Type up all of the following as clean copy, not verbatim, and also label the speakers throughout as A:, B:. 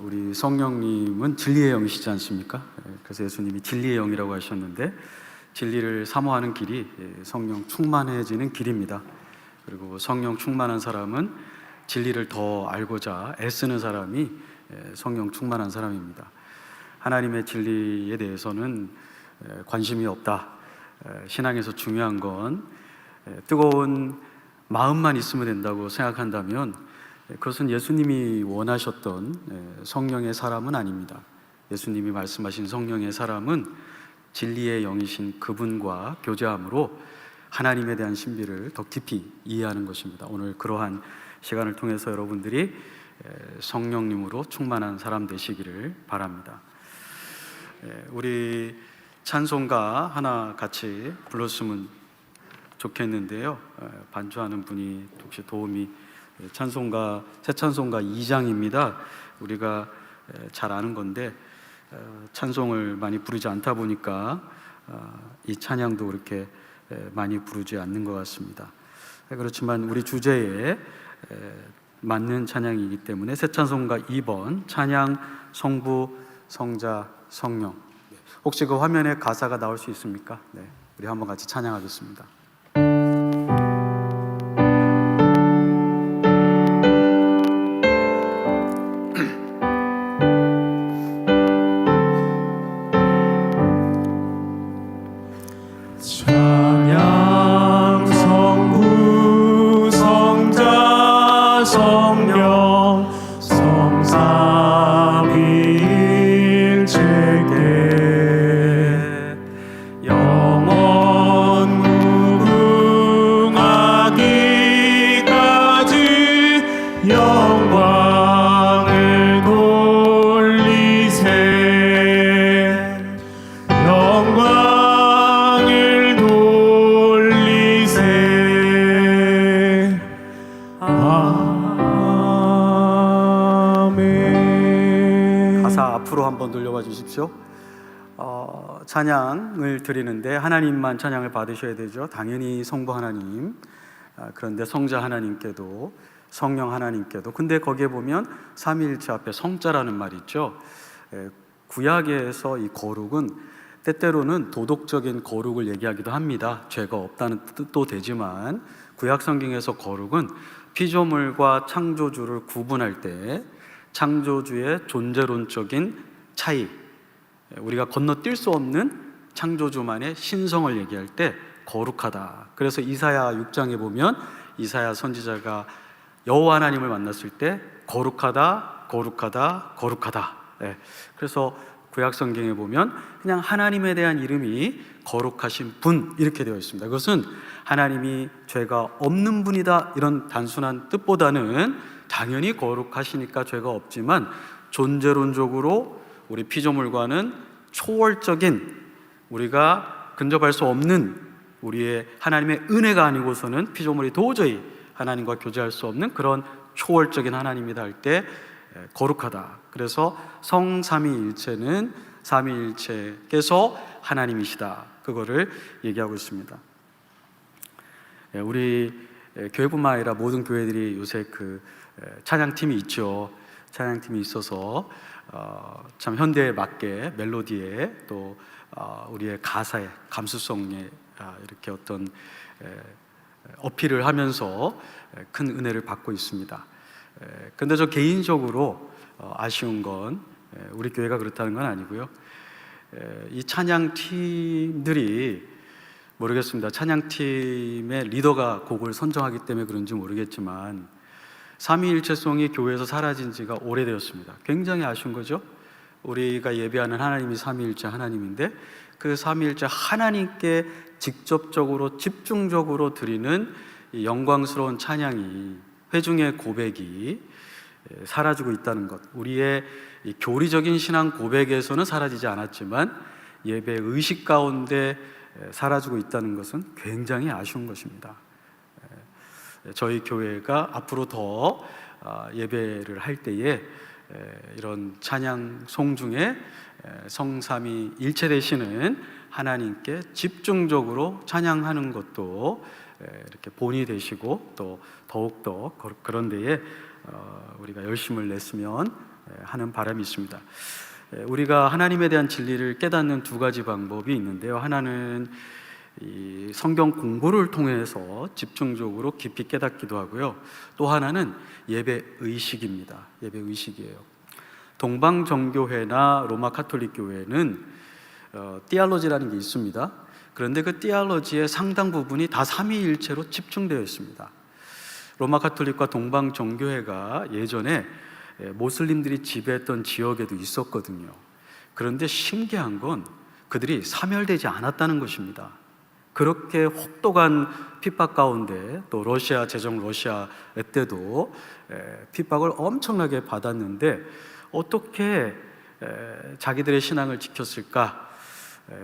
A: 우리 성령님은 진리의 영이시지 않습니까? 그래서 예수님이 진리의 영이라고 하셨는데, 진리를 사모하는 길이 성령 충만해지는 길입니다. 그리고 성령 충만한 사람은 진리를 더 알고자 애쓰는 사람이 성령 충만한 사람입니다. 하나님의 진리에 대해서는 관심이 없다. 신앙에서 중요한 건 뜨거운 마음만 있으면 된다고 생각한다면 그것은 예수님이 원하셨던 성령의 사람은 아닙니다. 예수님이 말씀하신 성령의 사람은 진리의 영이신 그분과 교제함으로 하나님에 대한 신비를 더 깊이 이해하는 것입니다. 오늘 그러한 시간을 통해서 여러분들이 성령님으로 충만한 사람 되시기를 바랍니다. 우리 찬송가 하나 같이 불렀으면 좋겠는데요. 반주하는 분이 혹시 도움이, 찬송가 새 찬송가 2장입니다. 우리가 잘 아는 건데 찬송을 많이 부르지 않다 보니까 이 찬양도 그렇게 많이 부르지 않는 것 같습니다. 그렇지만 우리 주제에 맞는 찬양이기 때문에 새 찬송가 2번 찬양 성부 성자 성령. 혹시 그 화면에 가사가 나올 수 있습니까? 네, 우리 한번 같이 찬양하겠습니다.
B: 찬양 성부 성자 성령 성삼위일체께 영원 무궁하기까지 영광을 돌리세. 영광을 돌리세. 아멘.
A: 가사 앞으로 한번 돌려봐 주십시오. 찬양을 드리는데 하나님만 찬양을 받으셔야 되죠. 당연히 성부 하나님, 그런데 성자 하나님께도, 성령 하나님께도. 근데 거기에 보면 삼위일체 앞에 성자라는 말이 있죠. 구약에서 이 거룩은 때때로는 도덕적인 거룩을 얘기하기도 합니다. 죄가 없다는 뜻도 되지만 구약 성경에서 거룩은 피조물과 창조주를 구분할 때 창조주의 존재론적인 차이, 우리가 건너뛸 수 없는 창조주만의 신성을 얘기할 때 거룩하다. 그래서 이사야 6장에 보면 이사야 선지자가 여호와 하나님을 만났을 때 거룩하다, 거룩하다, 거룩하다. 그래서 구약 성경에 보면 그냥 하나님에 대한 이름이 거룩하신 분 이렇게 되어 있습니다. 그것은 하나님이 죄가 없는 분이다 이런 단순한 뜻보다는 당연히 거룩하시니까 죄가 없지만 존재론적으로 우리 피조물과는 초월적인, 우리가 근접할 수 없는, 우리의 하나님의 은혜가 아니고서는 피조물이 도저히 하나님과 교제할 수 없는 그런 초월적인 하나님이다 할 때 거룩하다. 그래서 성삼위일체는 삼위일체께서 하나님이시다, 그거를 얘기하고 있습니다. 우리 교회뿐만 아니라 모든 교회들이 요새 그 찬양팀이 있죠. 찬양팀이 있어서 참 현대에 맞게 멜로디에 또 우리의 가사에 감수성에 이렇게 어떤 어필을 하면서 큰 은혜를 받고 있습니다. 근데 저 개인적으로 아쉬운 건 우리 교회가 그렇다는 건 아니고요. 이 찬양팀들이 모르겠습니다. 찬양팀의 리더가 곡을 선정하기 때문에 그런지 모르겠지만 삼위일체성이 교회에서 사라진 지가 오래되었습니다. 굉장히 아쉬운 거죠. 우리가 예배하는 하나님이 삼위일체 하나님인데 그 삼위일체 하나님께 직접적으로 집중적으로 드리는 이 영광스러운 찬양이, 회중의 고백이 사라지고 있다는 것, 우리의 이 교리적인 신앙 고백에서는 사라지지 않았지만 예배 의식 가운데 사라지고 있다는 것은 굉장히 아쉬운 것입니다. 저희 교회가 앞으로 더 예배를 할 때에 이런 찬양송 중에 성삼위 일체 되시는 하나님께 집중적으로 찬양하는 것도 이렇게 본이 되시고 또 더욱더 그런 데에 우리가 열심을 냈으면 하는 바람이 있습니다. 우리가 하나님에 대한 진리를 깨닫는 두 가지 방법이 있는데요. 하나는 이 성경 공부를 통해서 집중적으로 깊이 깨닫기도 하고요. 또 하나는 예배 의식입니다. 예배 의식이에요. 동방정교회나 로마 카톨릭 교회는 띠알로지라는 게 있습니다. 그런데 그 띠알로지의 상당 부분이 다 삼위일체로 집중되어 있습니다. 로마 카톨릭과 동방정교회가 예전에 모슬림들이 지배했던 지역에도 있었거든요. 그런데 신기한 건 그들이 사멸되지 않았다는 것입니다. 그렇게 혹독한 핍박 가운데, 또 러시아 제정 러시아 때도 핍박을 엄청나게 받았는데 어떻게 자기들의 신앙을 지켰을까?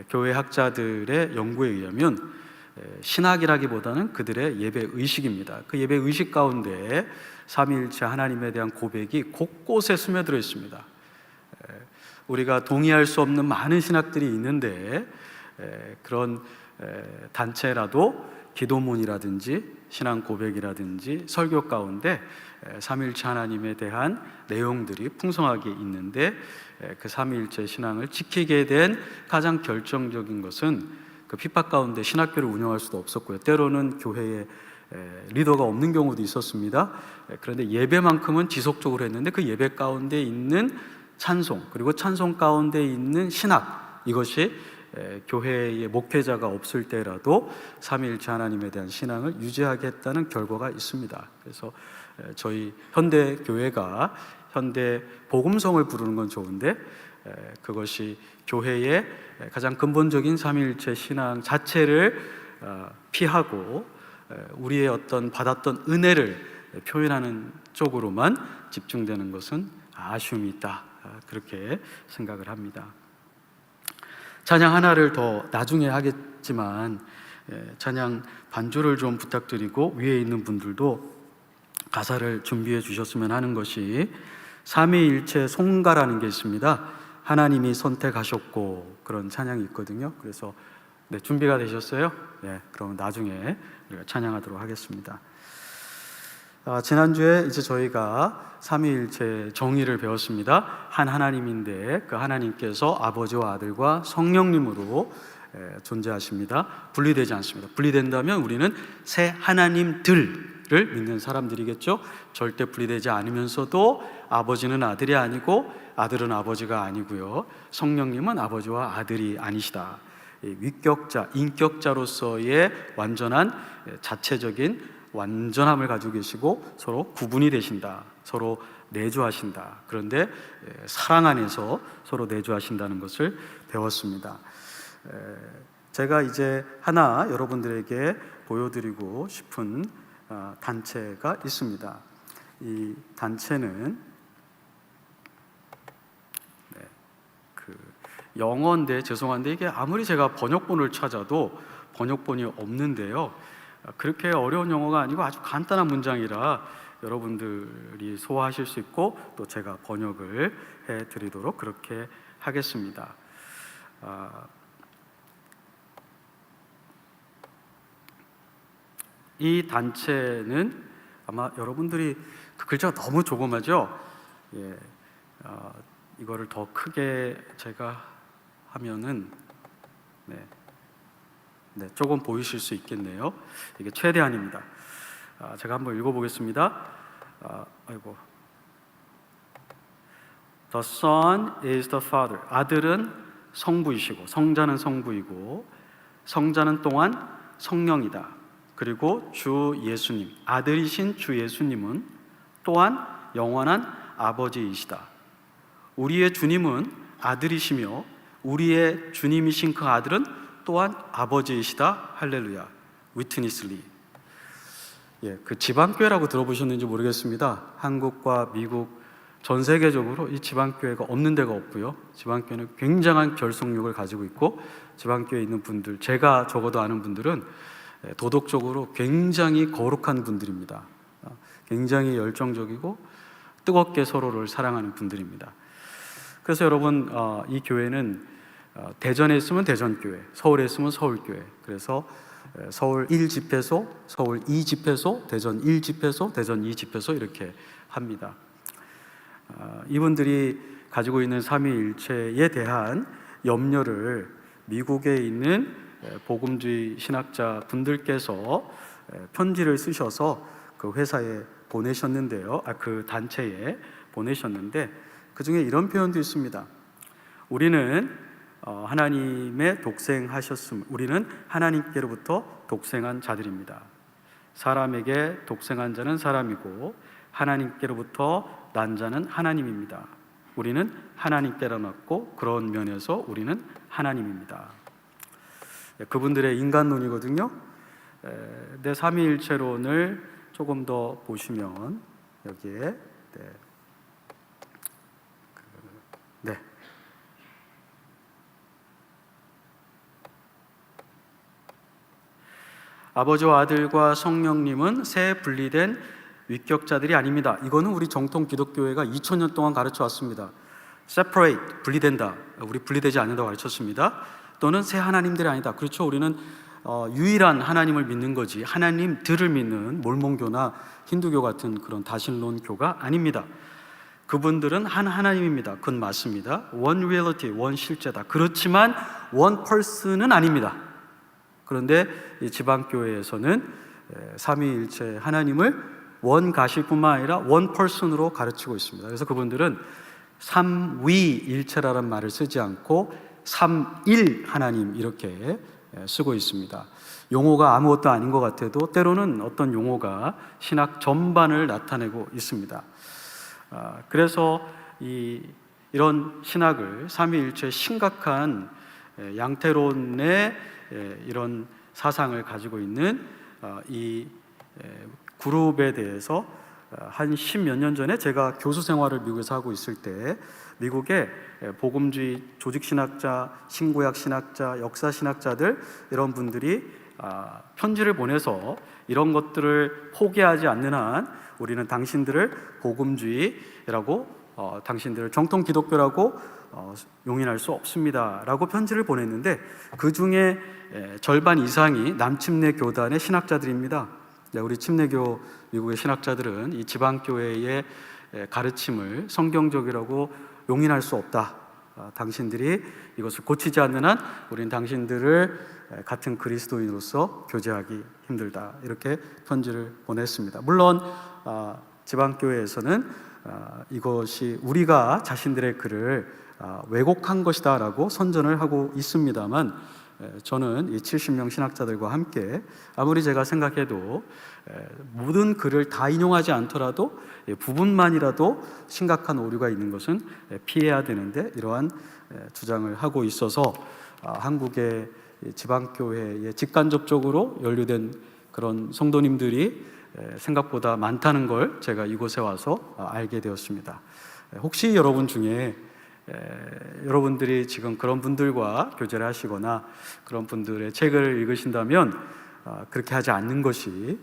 A: 교회 학자들의 연구에 의하면 신학이라기보다는 그들의 예배 의식입니다. 그 예배 의식 가운데 삼위일체 하나님에 대한 고백이 곳곳에 스며들어 있습니다. 우리가 동의할 수 없는 많은 신학들이 있는데 그런 단체라도 기도문이라든지 신앙 고백이라든지 설교 가운데 삼위일체 하나님에 대한 내용들이 풍성하게 있는데 그 삼위일체 신앙을 지키게 된 가장 결정적인 것은 그 핍박 가운데 신학교를 운영할 수도 없었고요. 때로는 교회에 리더가 없는 경우도 있었습니다. 그런데 예배만큼은 지속적으로 했는데 그 예배 가운데 있는 찬송, 그리고 찬송 가운데 있는 신학, 이것이 교회의 목회자가 없을 때라도 삼위일체 하나님에 대한 신앙을 유지하게 했다는 결과가 있습니다. 그래서 저희 현대 교회가 현대 복음성을 부르는 건 좋은데 그것이 교회의 가장 근본적인 삼위일체 신앙 자체를 피하고 우리의 어떤 받았던 은혜를 표현하는 쪽으로만 집중되는 것은 아쉬움이 있다, 그렇게 생각을 합니다. 찬양 하나를 더 나중에 하겠지만 찬양 반주를 좀 부탁드리고 위에 있는 분들도 가사를 준비해 주셨으면 하는 것이 삼위일체 송가라는 게 있습니다. 하나님이 선택하셨고, 그런 찬양이 있거든요. 그래서 준비가 되셨어요? 그럼 나중에 우리가 찬양하도록 하겠습니다. 지난주에 이제 저희가 삼위일체 정의를 배웠습니다. 한 하나님인데 그 하나님께서 아버지와 아들과 성령님으로 존재하십니다. 분리되지 않습니다. 분리된다면 우리는 새 하나님들을 믿는 사람들이겠죠. 절대 분리되지 않으면서도 아버지는 아들이 아니고 아들은 아버지가 아니고요, 성령님은 아버지와 아들이 아니시다. 위격자, 인격자로서의 완전한 자체적인 완전함을 가지고 계시고 서로 구분이 되신다, 서로 내주하신다. 그런데 사랑 안에서 서로 내주하신다는 것을 배웠습니다. 제가 이제 하나 여러분들에게 보여드리고 싶은 단체가 있습니다. 이 단체는 영어인데 죄송한데 이게 아무리 제가 번역본을 찾아도 번역본이 없는데요, 그렇게 어려운 영어가 아니고 아주 간단한 문장이라 여러분들이 소화하실 수 있고 또 제가 번역을 해드리도록 그렇게 하겠습니다. 이 단체는 아마 여러분들이 그 글자가 너무 조그마죠? 이거를 더 크게 제가 하면은 조금 보이실 수 있겠네요. 이게 최대한입니다. 제가 한번 읽어보겠습니다. The Son is the Father. 아들은 성부이시고, 성자는 성부이고, 성자는 또한 성령이다. 그리고 주 예수님, 아들이신 주 예수님은 또한 영원한 아버지이시다. 우리의 주님은 아들이시며 우리의 주님이신 그 아들은 또한 아버지이시다. 할렐루야. 위트니슬리. 그 지방교회라고 들어보셨는지 모르겠습니다. 한국과 미국 전 세계적으로 이 지방교회가 없는 데가 없고요, 지방교회는 굉장한 결속력을 가지고 있고, 지방교회에 있는 분들, 제가 적어도 아는 분들은 도덕적으로 굉장히 거룩한 분들입니다. 굉장히 열정적이고 뜨겁게 서로를 사랑하는 분들입니다. 그래서 여러분, 이 교회는 대전에 있으면 대전교회, 서울에 있으면 서울교회, 그래서 서울 1집회소, 서울 2집회소, 대전 1집회소, 대전 2집회소 이렇게 합니다. 이분들이 가지고 있는 삼위일체에 대한 염려를 미국에 있는 복음주의 신학자 분들께서 편지를 쓰셔서 그 회사에 보내셨는데요. 그 단체에 보내셨는데 그 중에 이런 표현도 있습니다. 우리는 하나님의 우리는 하나님께로부터 독생한 자들입니다. 사람에게 독생한 자는 사람이고 하나님께로부터 난 자는 하나님입니다. 우리는 하나님께로 났고 그런 면에서 우리는 하나님입니다. 그분들의 인간론이거든요. 내 삼위일체론을 조금 더 보시면 여기에 아버지와 아들과 성령님은 세 분리된 위격자들이 아닙니다. 이거는 우리 정통 기독교회가 2000년 동안 가르쳐 왔습니다. separate, 분리된다. 우리 분리되지 않는다고 가르쳤습니다. 또는 세 하나님들이 아니다. 그렇죠. 우리는 유일한 하나님을 믿는 거지 하나님들을 믿는 몰몬교나 힌두교 같은 그런 다신론교가 아닙니다. 그분들은 한 하나님입니다. 그건 맞습니다. one reality, 원 실제다. 그렇지만 one person은 아닙니다. 그런데 이 지방교회에서는 삼위일체 하나님을 원 가실뿐만 아니라 원 퍼슨으로 가르치고 있습니다. 그래서 그분들은 삼위일체라는 말을 쓰지 않고 삼일 하나님 이렇게 쓰고 있습니다. 용어가 아무것도 아닌 것 같아도 때로는 어떤 용어가 신학 전반을 나타내고 있습니다. 그래서 이런 신학을 삼위일체의 심각한 양태론의 이런 사상을 가지고 있는 이 그룹에 대해서 한 10몇 년 전에 제가 교수 생활을 미국에서 하고 있을 때 미국의 복음주의 조직신학자, 신구약신학자, 역사신학자들 이런 분들이 편지를 보내서 이런 것들을 포기하지 않는 한 우리는 당신들을 복음주의라고 당신들을 정통 기독교라고 용인할 수 없습니다 라고 편지를 보냈는데 그 중에 절반 이상이 남침내 교단의 신학자들입니다. 우리 침례교 미국의 신학자들은 이 지방교회의 가르침을 성경적이라고 용인할 수 없다. 당신들이 이것을 고치지 않는 한 우리는 당신들을 같은 그리스도인으로서 교제하기 힘들다. 이렇게 편지를 보냈습니다. 물론 지방교회에서는 이것이 우리가 자신들의 글을 왜곡한 것이다 라고 선전을 하고 있습니다만 저는 이 70명 신학자들과 함께 아무리 제가 생각해도 모든 글을 다 인용하지 않더라도 부분만이라도 심각한 오류가 있는 것은 피해야 되는데 이러한 주장을 하고 있어서 한국의 지방교회에 직간접적으로 연루된 그런 성도님들이 생각보다 많다는 걸 제가 이곳에 와서 알게 되었습니다. 혹시 여러분 중에 여러분들이 지금 그런 분들과 교제를 하시거나 그런 분들의 책을 읽으신다면 그렇게 하지 않는 것이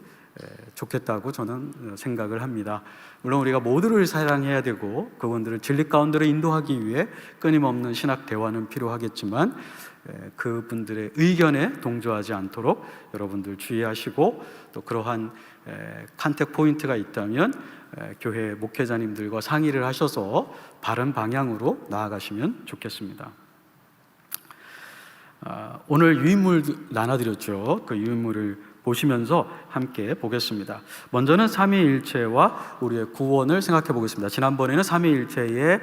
A: 좋겠다고 저는 생각을 합니다. 물론 우리가 모두를 사랑해야 되고 그분들을 진리 가운데로 인도하기 위해 끊임없는 신학 대화는 필요하겠지만 그분들의 의견에 동조하지 않도록 여러분들 주의하시고 또 그러한 컨택 포인트가 있다면 교회 목회자님들과 상의를 하셔서 바른 방향으로 나아가시면 좋겠습니다. 오늘 유인물 나눠드렸죠. 그 유인물을 보시면서 함께 보겠습니다. 먼저는 삼위일체와 우리의 구원을 생각해 보겠습니다. 지난번에는 삼위일체의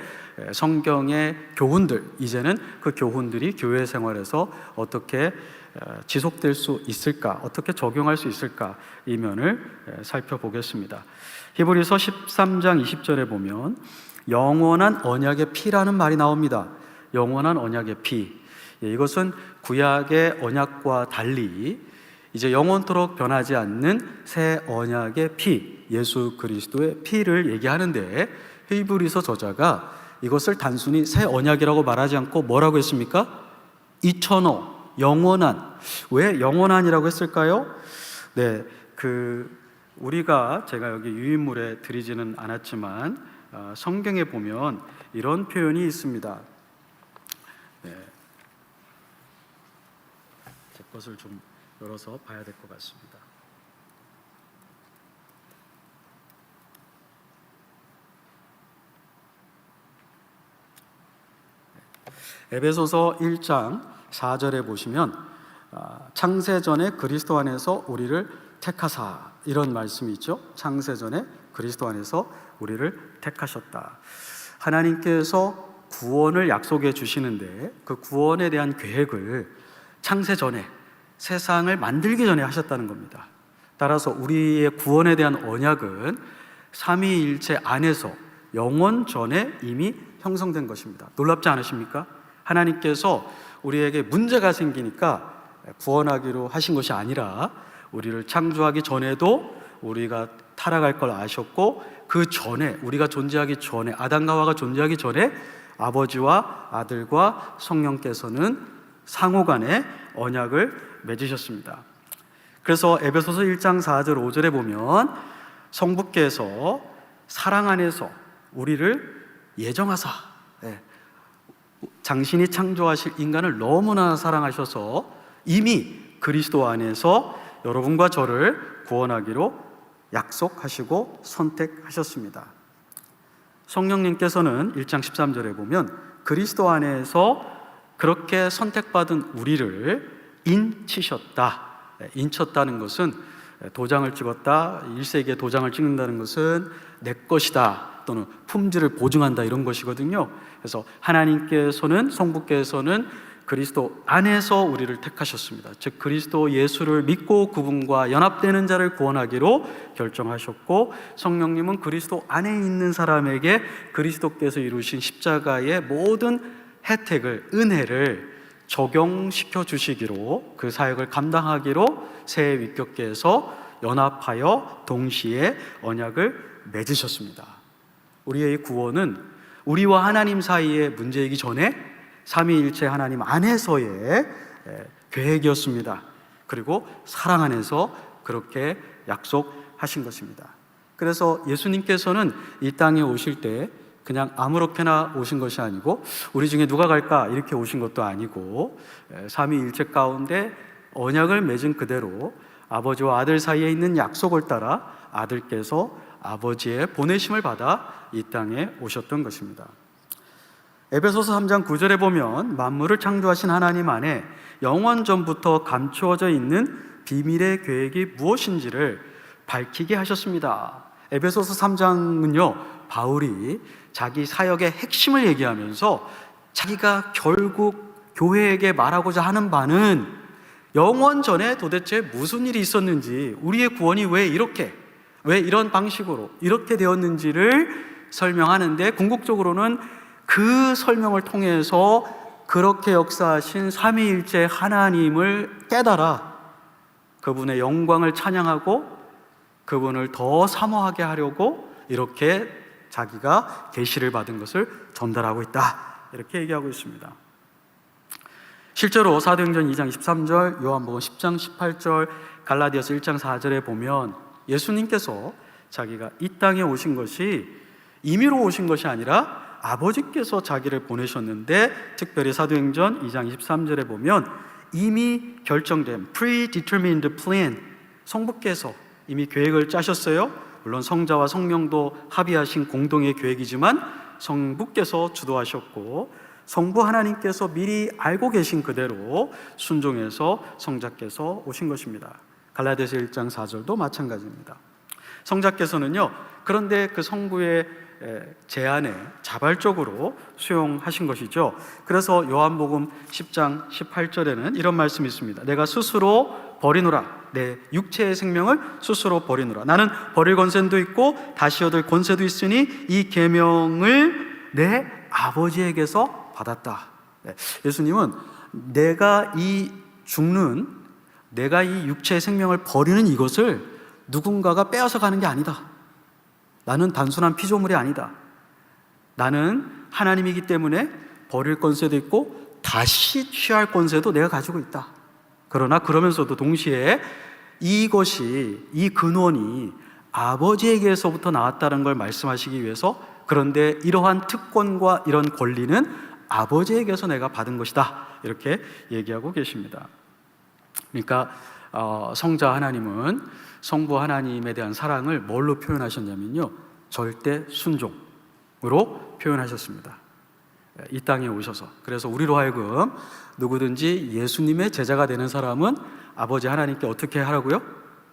A: 성경의 교훈들, 이제는 그 교훈들이 교회 생활에서 어떻게 지속될 수 있을까, 어떻게 적용할 수 있을까, 이 면을 살펴보겠습니다. 히브리서 13장 20절에 보면 영원한 언약의 피라는 말이 나옵니다. 영원한 언약의 피. 이것은 구약의 언약과 달리 이제 영원토록 변하지 않는 새 언약의 피, 예수 그리스도의 피를 얘기하는데 히브리서 저자가 이것을 단순히 새 언약이라고 말하지 않고 뭐라고 했습니까? 이터널, 영원한. 왜 영원한이라고 했을까요? 우리가 제가 여기 유인물에 드리지는 않았지만 성경에 보면 이런 표현이 있습니다. 제 것을 좀 열어서 봐야 될 것 같습니다. 에베소서 1장 4절에 보시면 창세전에 그리스도 안에서 우리를 택하사, 이런 말씀이 있죠. 창세전에 그리스도 안에서 우리를 택하셨다. 하나님께서 구원을 약속해 주시는데 그 구원에 대한 계획을 창세전에, 세상을 만들기 전에 하셨다는 겁니다. 따라서 우리의 구원에 대한 언약은 삼위일체 안에서 영원 전에 이미 형성된 것입니다. 놀랍지 않으십니까? 하나님께서 우리에게 문제가 생기니까 구원하기로 하신 것이 아니라 우리를 창조하기 전에도 우리가 타락할 걸 아셨고, 그 전에, 우리가 존재하기 전에, 아담과 하와가 존재하기 전에 아버지와 아들과 성령께서는 상호간에 언약을 맺으셨습니다. 그래서 에베소서 1장 4절 5절에 보면 성부께서 사랑 안에서 우리를 예정하사, 당신이 창조하실 인간을 너무나 사랑하셔서 이미 그리스도 안에서 여러분과 저를 구원하기로 약속하시고 선택하셨습니다. 성령님께서는 1장 13절에 보면 그리스도 안에서 그렇게 선택받은 우리를 인치셨다. 인쳤다는 것은 도장을 찍었다, 1세기에 도장을 찍는다는 것은 내 것이다 또는 품질을 보증한다, 이런 것이거든요. 그래서 하나님께서는, 성부께서는 그리스도 안에서 우리를 택하셨습니다. 즉 그리스도 예수를 믿고 그분과 연합되는 자를 구원하기로 결정하셨고, 성령님은 그리스도 안에 있는 사람에게 그리스도께서 이루신 십자가의 모든 혜택을, 은혜를 적용시켜 주시기로, 그 사역을 감당하기로 새 위격계에서 연합하여 동시에 언약을 맺으셨습니다. 우리의 구원은 우리와 하나님 사이의 문제이기 전에 삼위일체 하나님 안에서의 계획이었습니다. 그리고 사랑 안에서 그렇게 약속하신 것입니다. 그래서 예수님께서는 이 땅에 오실 때 그냥 아무렇게나 오신 것이 아니고 우리 중에 누가 갈까 이렇게 오신 것도 아니고, 삼위일체 가운데 언약을 맺은 그대로 아버지와 아들 사이에 있는 약속을 따라 아들께서 아버지의 보내심을 받아 이 땅에 오셨던 것입니다. 에베소서 3장 9절에 보면 만물을 창조하신 하나님 안에 영원 전부터 감추어져 있는 비밀의 계획이 무엇인지를 밝히게 하셨습니다. 에베소서 3장은요, 바울이 자기 사역의 핵심을 얘기하면서 자기가 결국 교회에게 말하고자 하는 바는 영원 전에 도대체 무슨 일이 있었는지, 우리의 구원이 왜 이런 방식으로 이렇게 되었는지를 설명하는데, 궁극적으로는 그 설명을 통해서 그렇게 역사하신 삼위일체 하나님을 깨달아 그분의 영광을 찬양하고 그분을 더 사모하게 하려고 이렇게 자기가 계시를 받은 것을 전달하고 있다, 이렇게 얘기하고 있습니다. 실제로 사도행전 2장 23절, 요한복음 10장 18절, 갈라디아서 1장 4절에 보면 예수님께서 자기가 이 땅에 오신 것이 임의로 오신 것이 아니라 아버지께서 자기를 보내셨는데, 특별히 사도행전 2장 23절에 보면 이미 결정된 predetermined plan, 성부께서 이미 계획을 짜셨어요. 물론 성자와 성령도 합의하신 공동의 계획이지만 성부께서 주도하셨고, 성부 하나님께서 미리 알고 계신 그대로 순종해서 성자께서 오신 것입니다. 갈라디아서 1장 4절도 마찬가지입니다. 성자께서는요, 그런데 그 성부의 제안에 자발적으로 수용하신 것이죠. 그래서 요한복음 10장 18절에는 이런 말씀이 있습니다. 내가 스스로 버리노라, 내 육체의 생명을 스스로 버리노라. 나는 버릴 권세도 있고 다시 얻을 권세도 있으니 이 계명을 내 아버지에게서 받았다. 예수님은 내가 이 육체의 생명을 버리는 이것을 누군가가 빼앗아 가는 게 아니다. 나는 단순한 피조물이 아니다. 나는 하나님이기 때문에 버릴 권세도 있고 다시 취할 권세도 내가 가지고 있다. 그러나 그러면서도 동시에 이것이, 이 근원이 아버지에게서부터 나왔다는 걸 말씀하시기 위해서, 그런데 이러한 특권과 이런 권리는 아버지에게서 내가 받은 것이다, 이렇게 얘기하고 계십니다. 그러니까 성자 하나님은 성부 하나님에 대한 사랑을 뭘로 표현하셨냐면요, 절대 순종으로 표현하셨습니다. 이 땅에 오셔서, 그래서 우리로 하여금 누구든지 예수님의 제자가 되는 사람은 아버지 하나님께 어떻게 하라고요?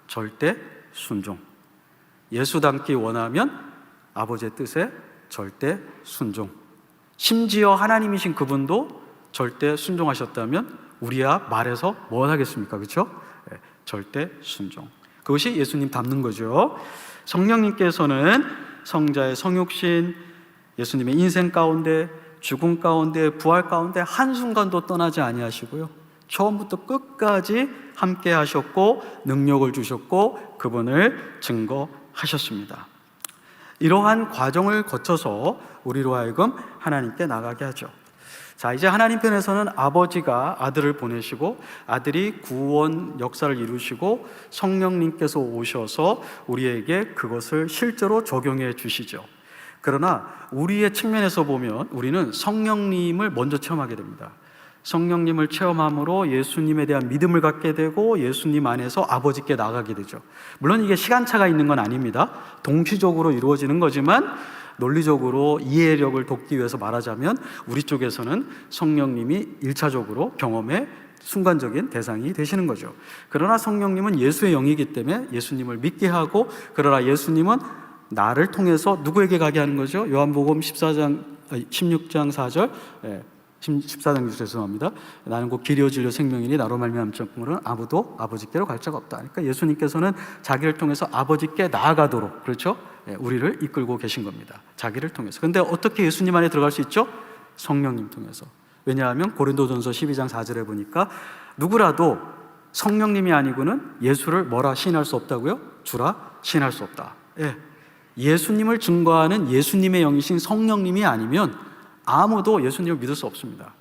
A: 절대 순종. 예수 닮기 원하면 아버지의 뜻에 절대 순종. 심지어 하나님이신 그분도 절대 순종하셨다면 우리야 말해서 뭘 하겠습니까? 그렇죠? 절대 순종. 그것이 예수님 닮는 거죠. 성령님께서는 성자의 성육신, 예수님의 인생 가운데, 죽음 가운데, 부활 가운데 한순간도 떠나지 아니하시고요, 처음부터 끝까지 함께 하셨고 능력을 주셨고 그분을 증거하셨습니다. 이러한 과정을 거쳐서 우리로 하여금 하나님께 나가게 하죠. 자, 이제 하나님 편에서는 아버지가 아들을 보내시고 아들이 구원 역사를 이루시고 성령님께서 오셔서 우리에게 그것을 실제로 적용해 주시죠. 그러나 우리의 측면에서 보면 우리는 성령님을 먼저 체험하게 됩니다. 성령님을 체험함으로 예수님에 대한 믿음을 갖게 되고 예수님 안에서 아버지께 나가게 되죠. 물론 이게 시간차가 있는 건 아닙니다. 동시적으로 이루어지는 거지만 논리적으로 이해력을 돕기 위해서 말하자면 우리 쪽에서는 성령님이 1차적으로 경험의 순간적인 대상이 되시는 거죠. 그러나 성령님은 예수의 영이기 때문에 예수님을 믿게 하고, 그러나 예수님은 나를 통해서 누구에게 가게 하는 거죠? 요한복음 16장 4절, 14장 죄송합니다. 나는 곧 길이요 진리요 생명이니 나로 말미암지 않고는 아무도 아버지께로 갈 자가 없다. 그러니까 예수님께서는 자기를 통해서 아버지께 나아가도록, 그렇죠? 우리를 이끌고 계신 겁니다. 자기를 통해서. 근데 어떻게 예수님 안에 들어갈 수 있죠? 성령님 통해서. 왜냐하면 고린도전서 12장 4절에 보니까 누구라도 성령님이 아니고는 예수를 뭐라 시인할 수 없다고요? 주라 시인할 수 없다. 예수님을 증거하는 예수님의 영이신 성령님이 아니면 아무도 예수님을 믿을 수 없습니다.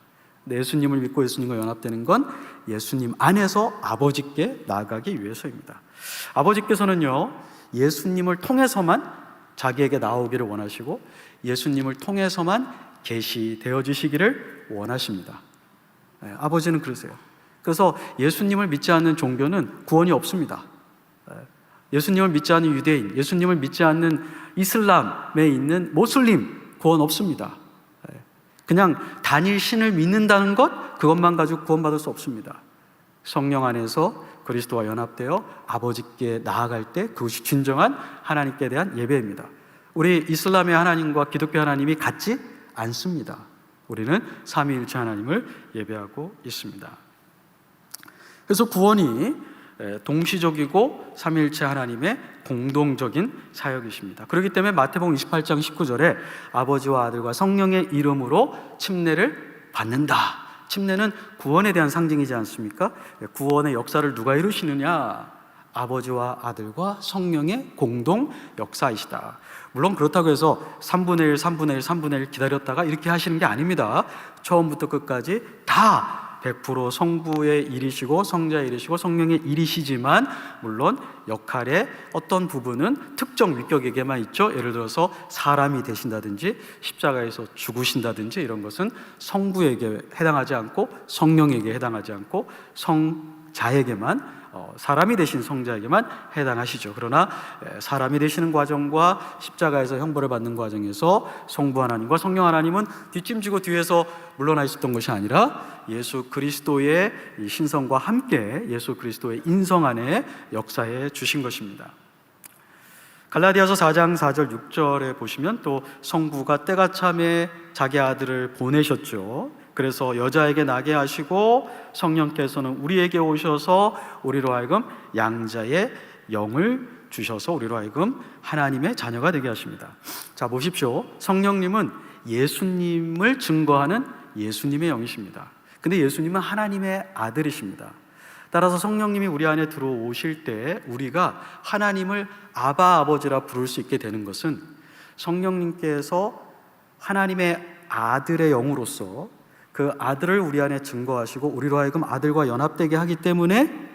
A: 근데 예수님을 믿고 예수님과 연합되는 건 예수님 안에서 아버지께 나아가기 위해서입니다. 아버지께서는요, 예수님을 통해서만 자기에게 나오기를 원하시고 예수님을 통해서만 계시되어 주시기를 원하십니다. 아버지는 그러세요. 그래서 예수님을 믿지 않는 종교는 구원이 없습니다. 예수님을 믿지 않는 유대인, 예수님을 믿지 않는 이슬람에 있는 모슬림, 구원 없습니다. 그냥 단일 신을 믿는다는 것, 그것만 가지고 구원받을 수 없습니다. 성령 안에서 그리스도와 연합되어 아버지께 나아갈 때 그것이 진정한 하나님께 대한 예배입니다. 우리 이슬람의 하나님과 기독교 하나님이 같지 않습니다. 우리는 삼위일체 하나님을 예배하고 있습니다. 그래서 구원이 동시적이고 삼위일체 하나님의 공동적인 사역이십니다. 그렇기 때문에 마태복음 28장 19절에 아버지와 아들과 성령의 이름으로 침례를 받는다. 침례는 구원에 대한 상징이지 않습니까? 구원의 역사를 누가 이루시느냐? 아버지와 아들과 성령의 공동 역사이시다. 물론 그렇다고 해서 3분의 1, 3분의 1, 3분의 1 기다렸다가 이렇게 하시는 게 아닙니다. 처음부터 끝까지 다 100% 성부의 일이시고 성자의 일이시고 성령의 일이시지만, 물론 역할의 어떤 부분은 특정 위격에게만 있죠. 예를 들어서 사람이 되신다든지 십자가에서 죽으신다든지 이런 것은 성부에게 해당하지 않고 성령에게 해당하지 않고 성자에게만, 사람이 되신 성자에게만 해당하시죠. 그러나 사람이 되시는 과정과 십자가에서 형벌을 받는 과정에서 성부 하나님과 성령 하나님은 뒷짐지고 뒤에서 물러나 있었던 것이 아니라 예수 그리스도의 신성과 함께 예수 그리스도의 인성 안에 역사해 주신 것입니다. 갈라디아서 4장 4절 6절에 보시면 또 성부가 때가 참에 자기 아들을 보내셨죠. 그래서 여자에게 나게 하시고 성령께서는 우리에게 오셔서 우리로 하여금 양자의 영을 주셔서 우리로 하여금 하나님의 자녀가 되게 하십니다. 자, 보십시오. 성령님은 예수님을 증거하는 예수님의 영이십니다. 근데 예수님은 하나님의 아들이십니다. 따라서 성령님이 우리 안에 들어오실 때 우리가 하나님을 아바 아버지라 부를 수 있게 되는 것은 성령님께서 하나님의 아들의 영으로서 그 아들을 우리 안에 증거하시고 우리로 하여금 아들과 연합되게 하기 때문에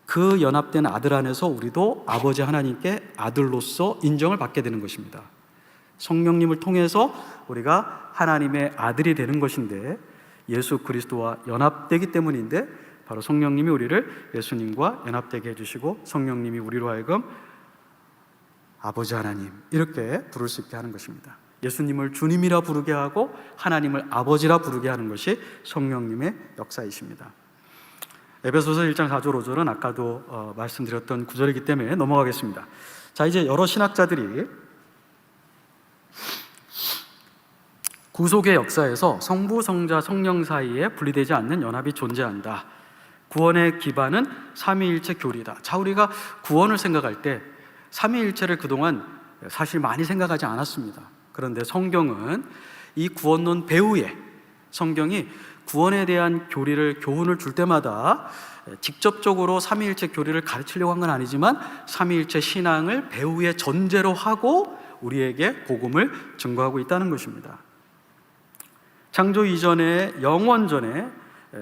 A: 그 연합된 아들 안에서 우리도 아버지 하나님께 아들로서 인정을 받게 되는 것입니다. 성령님을 통해서 우리가 하나님의 아들이 되는 것인데, 예수 그리스도와 연합되기 때문인데, 바로 성령님이 우리를 예수님과 연합되게 해주시고 성령님이 우리로 하여금 아버지 하나님 이렇게 부를 수 있게 하는 것입니다. 예수님을 주님이라 부르게 하고 하나님을 아버지라 부르게 하는 것이 성령님의 역사이십니다. 에베소서 1장 4절 5절은 아까도 말씀드렸던 구절이기 때문에 넘어가겠습니다. 자, 이제 여러 신학자들이 구속의 역사에서 성부, 성자, 성령 사이에 분리되지 않는 연합이 존재한다. 구원의 기반은 삼위일체 교리다. 자, 우리가 구원을 생각할 때 삼위일체를 그동안 사실 많이 생각하지 않았습니다. 그런데 성경은 이 구원론 배후에 성경이 구원에 대한 교훈을 줄 때마다 직접적으로 삼위일체 교리를 가르치려고 한 건 아니지만 삼위일체 신앙을 배후의 전제로 하고 우리에게 복음을 증거하고 있다는 것입니다. 창조 이전에 영원전에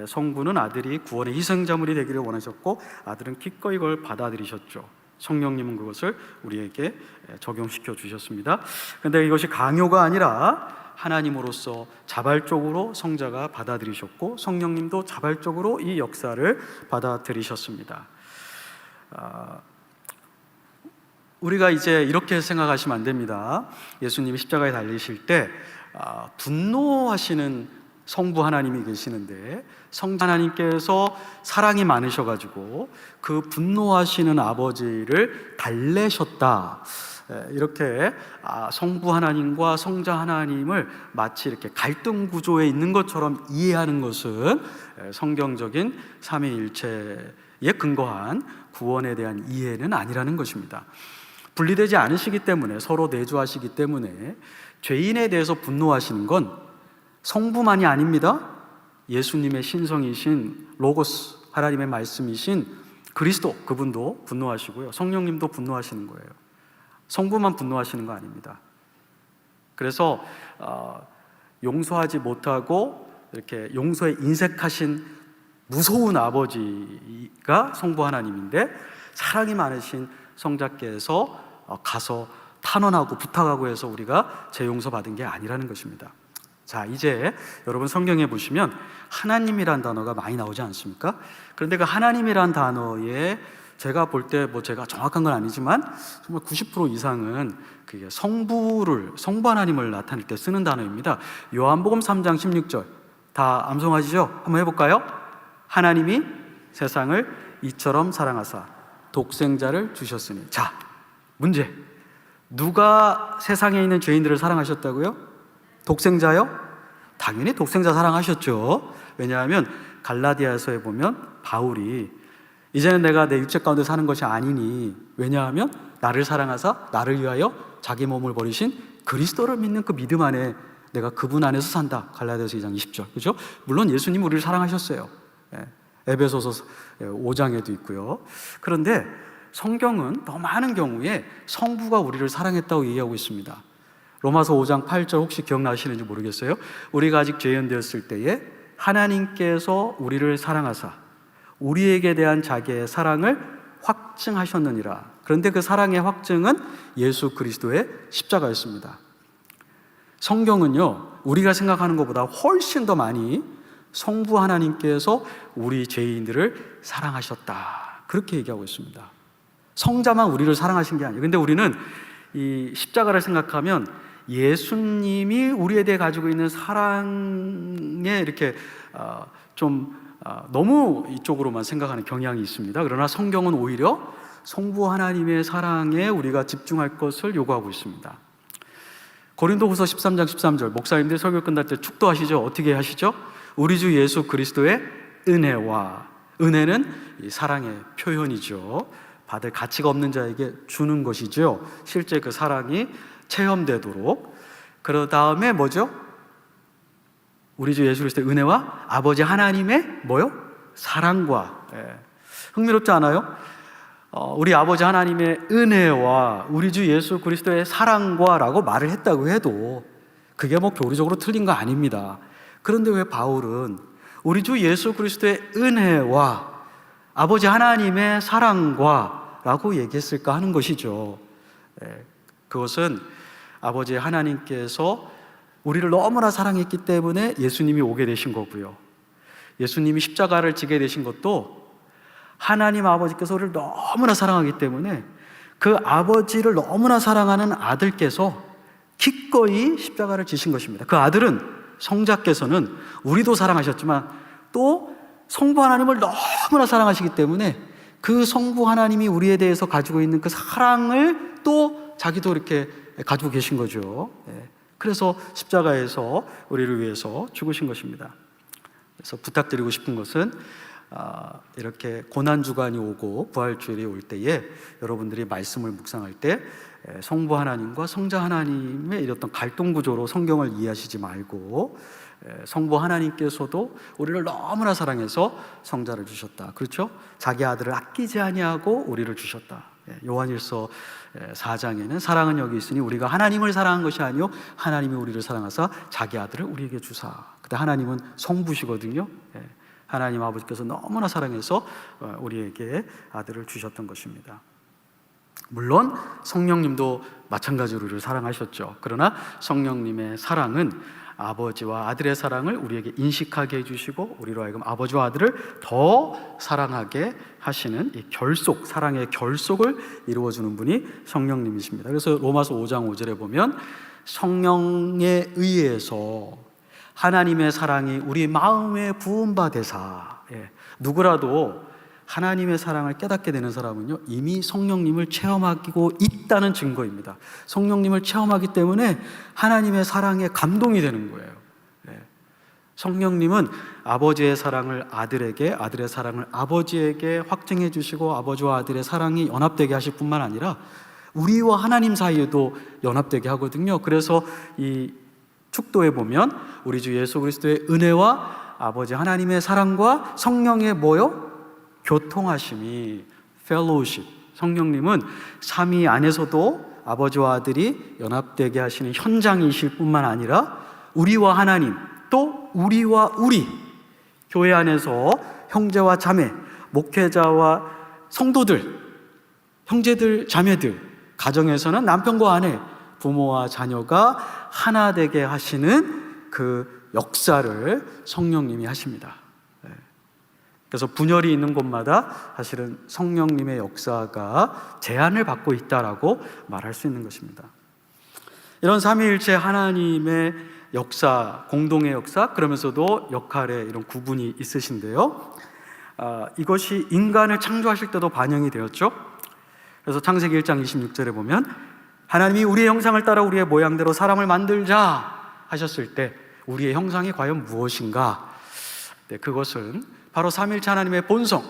A: 성부는 아들이 구원의 희생자물이 되기를 원하셨고 아들은 기꺼이 그걸 받아들이셨죠. 성령님은 그것을 우리에게 적용시켜 주셨습니다. 그런데 이것이 강요가 아니라 하나님으로서 자발적으로 성자가 받아들이셨고 성령님도 자발적으로 이 역사를 받아들이셨습니다. 우리가 이제 이렇게 생각하시면 안 됩니다. 예수님이 십자가에 달리실 때 분노하시는 성부 하나님이 계시는데 성자 하나님께서 사랑이 많으셔가지고 그 분노하시는 아버지를 달래셨다. 이렇게 성부 하나님과 성자 하나님을 마치 이렇게 갈등 구조에 있는 것처럼 이해하는 것은 성경적인 삼위일체에 근거한 구원에 대한 이해는 아니라는 것입니다. 분리되지 않으시기 때문에 서로 내주하시기 때문에 죄인에 대해서 분노하시는 건 성부만이 아닙니다. 예수님의 신성이신 로고스 하나님의 말씀이신 그리스도 그분도 분노하시고요. 성령님도 분노하시는 거예요. 성부만 분노하시는 거 아닙니다. 그래서 용서하지 못하고 이렇게 용서에 인색하신 무서운 아버지가 성부 하나님인데 사랑이 많으신 성자께서 가서 탄원하고 부탁하고 해서 우리가 재용서 받은 게 아니라는 것입니다. 자, 이제 여러분 성경에 보시면 하나님이란 단어가 많이 나오지 않습니까? 그런데 그 하나님이란 단어에 제가 볼 때 제가 정확한 건 아니지만 정말 90% 이상은 그게 성부 하나님을 나타낼 때 쓰는 단어입니다. 요한복음 3장 16절 다 암송하시죠? 한번 해볼까요? 하나님이 세상을 이처럼 사랑하사 독생자를 주셨으니. 자, 문제. 누가 세상에 있는 죄인들을 사랑하셨다고요? 독생자요? 당연히 독생자 사랑하셨죠. 왜냐하면 갈라디아서에 보면 바울이 이제는 내가 내 육체 가운데 사는 것이 아니니 왜냐하면 나를 사랑하사 나를 위하여 자기 몸을 버리신 그리스도를 믿는 그 믿음 안에 내가 그분 안에서 산다. 갈라디아서 2장 20절. 그죠? 물론 예수님 우리를 사랑하셨어요. 에베소서 5장에도 있고요. 그런데 성경은 더 많은 경우에 성부가 우리를 사랑했다고 얘기하고 있습니다. 로마서 5장 8절 혹시 기억나시는지 모르겠어요. 우리가 아직 죄인 되었을 때에 하나님께서 우리를 사랑하사 우리에게 대한 자기의 사랑을 확증하셨느니라. 그런데 그 사랑의 확증은 예수 그리스도의 십자가였습니다. 성경은요, 우리가 생각하는 것보다 훨씬 더 많이 성부 하나님께서 우리 죄인들을 사랑하셨다. 그렇게 얘기하고 있습니다. 성자만 우리를 사랑하신 게 아니에요. 근데 우리는 이 십자가를 생각하면 예수님이 우리에 대해 가지고 있는 사랑에 이렇게 너무 이쪽으로만 생각하는 경향이 있습니다. 그러나 성경은 오히려 성부 하나님의 사랑에 우리가 집중할 것을 요구하고 있습니다. 고린도후서 13장 13절 목사님들 설교 끝날 때 축도하시죠? 어떻게 하시죠? 우리 주 예수 그리스도의 은혜와 은혜는 이 사랑의 표현이죠. 받을 가치가 없는 자에게 주는 것이죠. 실제 그 사랑이 체험되도록. 그 다음에 뭐죠? 우리 주 예수 그리스도의 은혜와 아버지 하나님의 뭐요? 사랑과. 흥미롭지 않아요? 우리 아버지 하나님의 은혜와 우리 주 예수 그리스도의 사랑과 라고 말을 했다고 해도 그게 교리적으로 틀린 거 아닙니다. 그런데 왜 바울은 우리 주 예수 그리스도의 은혜와 아버지 하나님의 사랑과 라고 얘기했을까 하는 것이죠. 그것은 아버지 하나님께서 우리를 너무나 사랑했기 때문에 예수님이 오게 되신 거고요. 예수님이 십자가를 지게 되신 것도 하나님 아버지께서 우리를 너무나 사랑하기 때문에 그 아버지를 너무나 사랑하는 아들께서 기꺼이 십자가를 지신 것입니다. 그 아들은 성자께서는 우리도 사랑하셨지만 또 성부 하나님을 너무나 사랑하시기 때문에 그 성부 하나님이 우리에 대해서 가지고 있는 그 사랑을 또 자기도 이렇게 가지고 계신 거죠. 그래서 십자가에서 우리를 위해서 죽으신 것입니다. 그래서 부탁드리고 싶은 것은 이렇게 고난주간이 오고 부활주일이 올 때에 여러분들이 말씀을 묵상할 때 성부 하나님과 성자 하나님의 이런 갈등구조로 성경을 이해하시지 말고 성부 하나님께서도 우리를 너무나 사랑해서 성자를 주셨다. 그렇죠? 자기 아들을 아끼지 아니하고 우리를 주셨다. 요한일서 4장에는 사랑은 여기 있으니 우리가 하나님을 사랑한 것이 아니요 하나님이 우리를 사랑하사 자기 아들을 우리에게 주사. 그때 하나님은 성부시거든요. 하나님 아버지께서 너무나 사랑해서 우리에게 아들을 주셨던 것입니다. 물론 성령님도 마찬가지로 우리를 사랑하셨죠. 그러나 성령님의 사랑은 아버지와 아들의 사랑을 우리에게 인식하게 해주시고 우리로 하여금 아버지와 아들을 더 사랑하게 하시는 이 결속, 사랑의 결속을 이루어주는 분이 성령님이십니다. 그래서 로마서 5장 5절에 보면 성령에 의해서 하나님의 사랑이 우리 마음에 부은 바 되사. 누구라도 하나님의 사랑을 깨닫게 되는 사람은요 이미 성령님을 체험하고 있다는 증거입니다. 성령님을 체험하기 때문에 하나님의 사랑에 감동이 되는 거예요. 성령님은 아버지의 사랑을 아들에게, 아들의 사랑을 아버지에게 확증해 주시고 아버지와 아들의 사랑이 연합되게 하실 뿐만 아니라 우리와 하나님 사이에도 연합되게 하거든요. 그래서 이 축도에 보면 우리 주 예수 그리스도의 은혜와 아버지 하나님의 사랑과 성령의 뭐요? 교통하심이 fellowship. 성령님은 삼위 안에서도 아버지와 아들이 연합되게 하시는 현장이실 뿐만 아니라 우리와 하나님 또 우리와 우리 교회 안에서 형제와 자매, 목회자와 성도들, 형제들, 자매들, 가정에서는 남편과 아내, 부모와 자녀가 하나 되게 하시는 그 역사를 성령님이 하십니다. 그래서 분열이 있는 곳마다 사실은 성령님의 역사가 제한을 받고 있다라고 말할 수 있는 것입니다. 이런 삼위일체 하나님의 역사, 공동의 역사, 그러면서도 역할에 이런 구분이 있으신데요. 이것이 인간을 창조하실 때도 반영이 되었죠. 그래서 창세기 1장 26절에 보면 하나님이 우리의 형상을 따라 우리의 모양대로 사람을 만들자 하셨을 때 우리의 형상이 과연 무엇인가? 그것은 바로 삼위일체 하나님의 본성,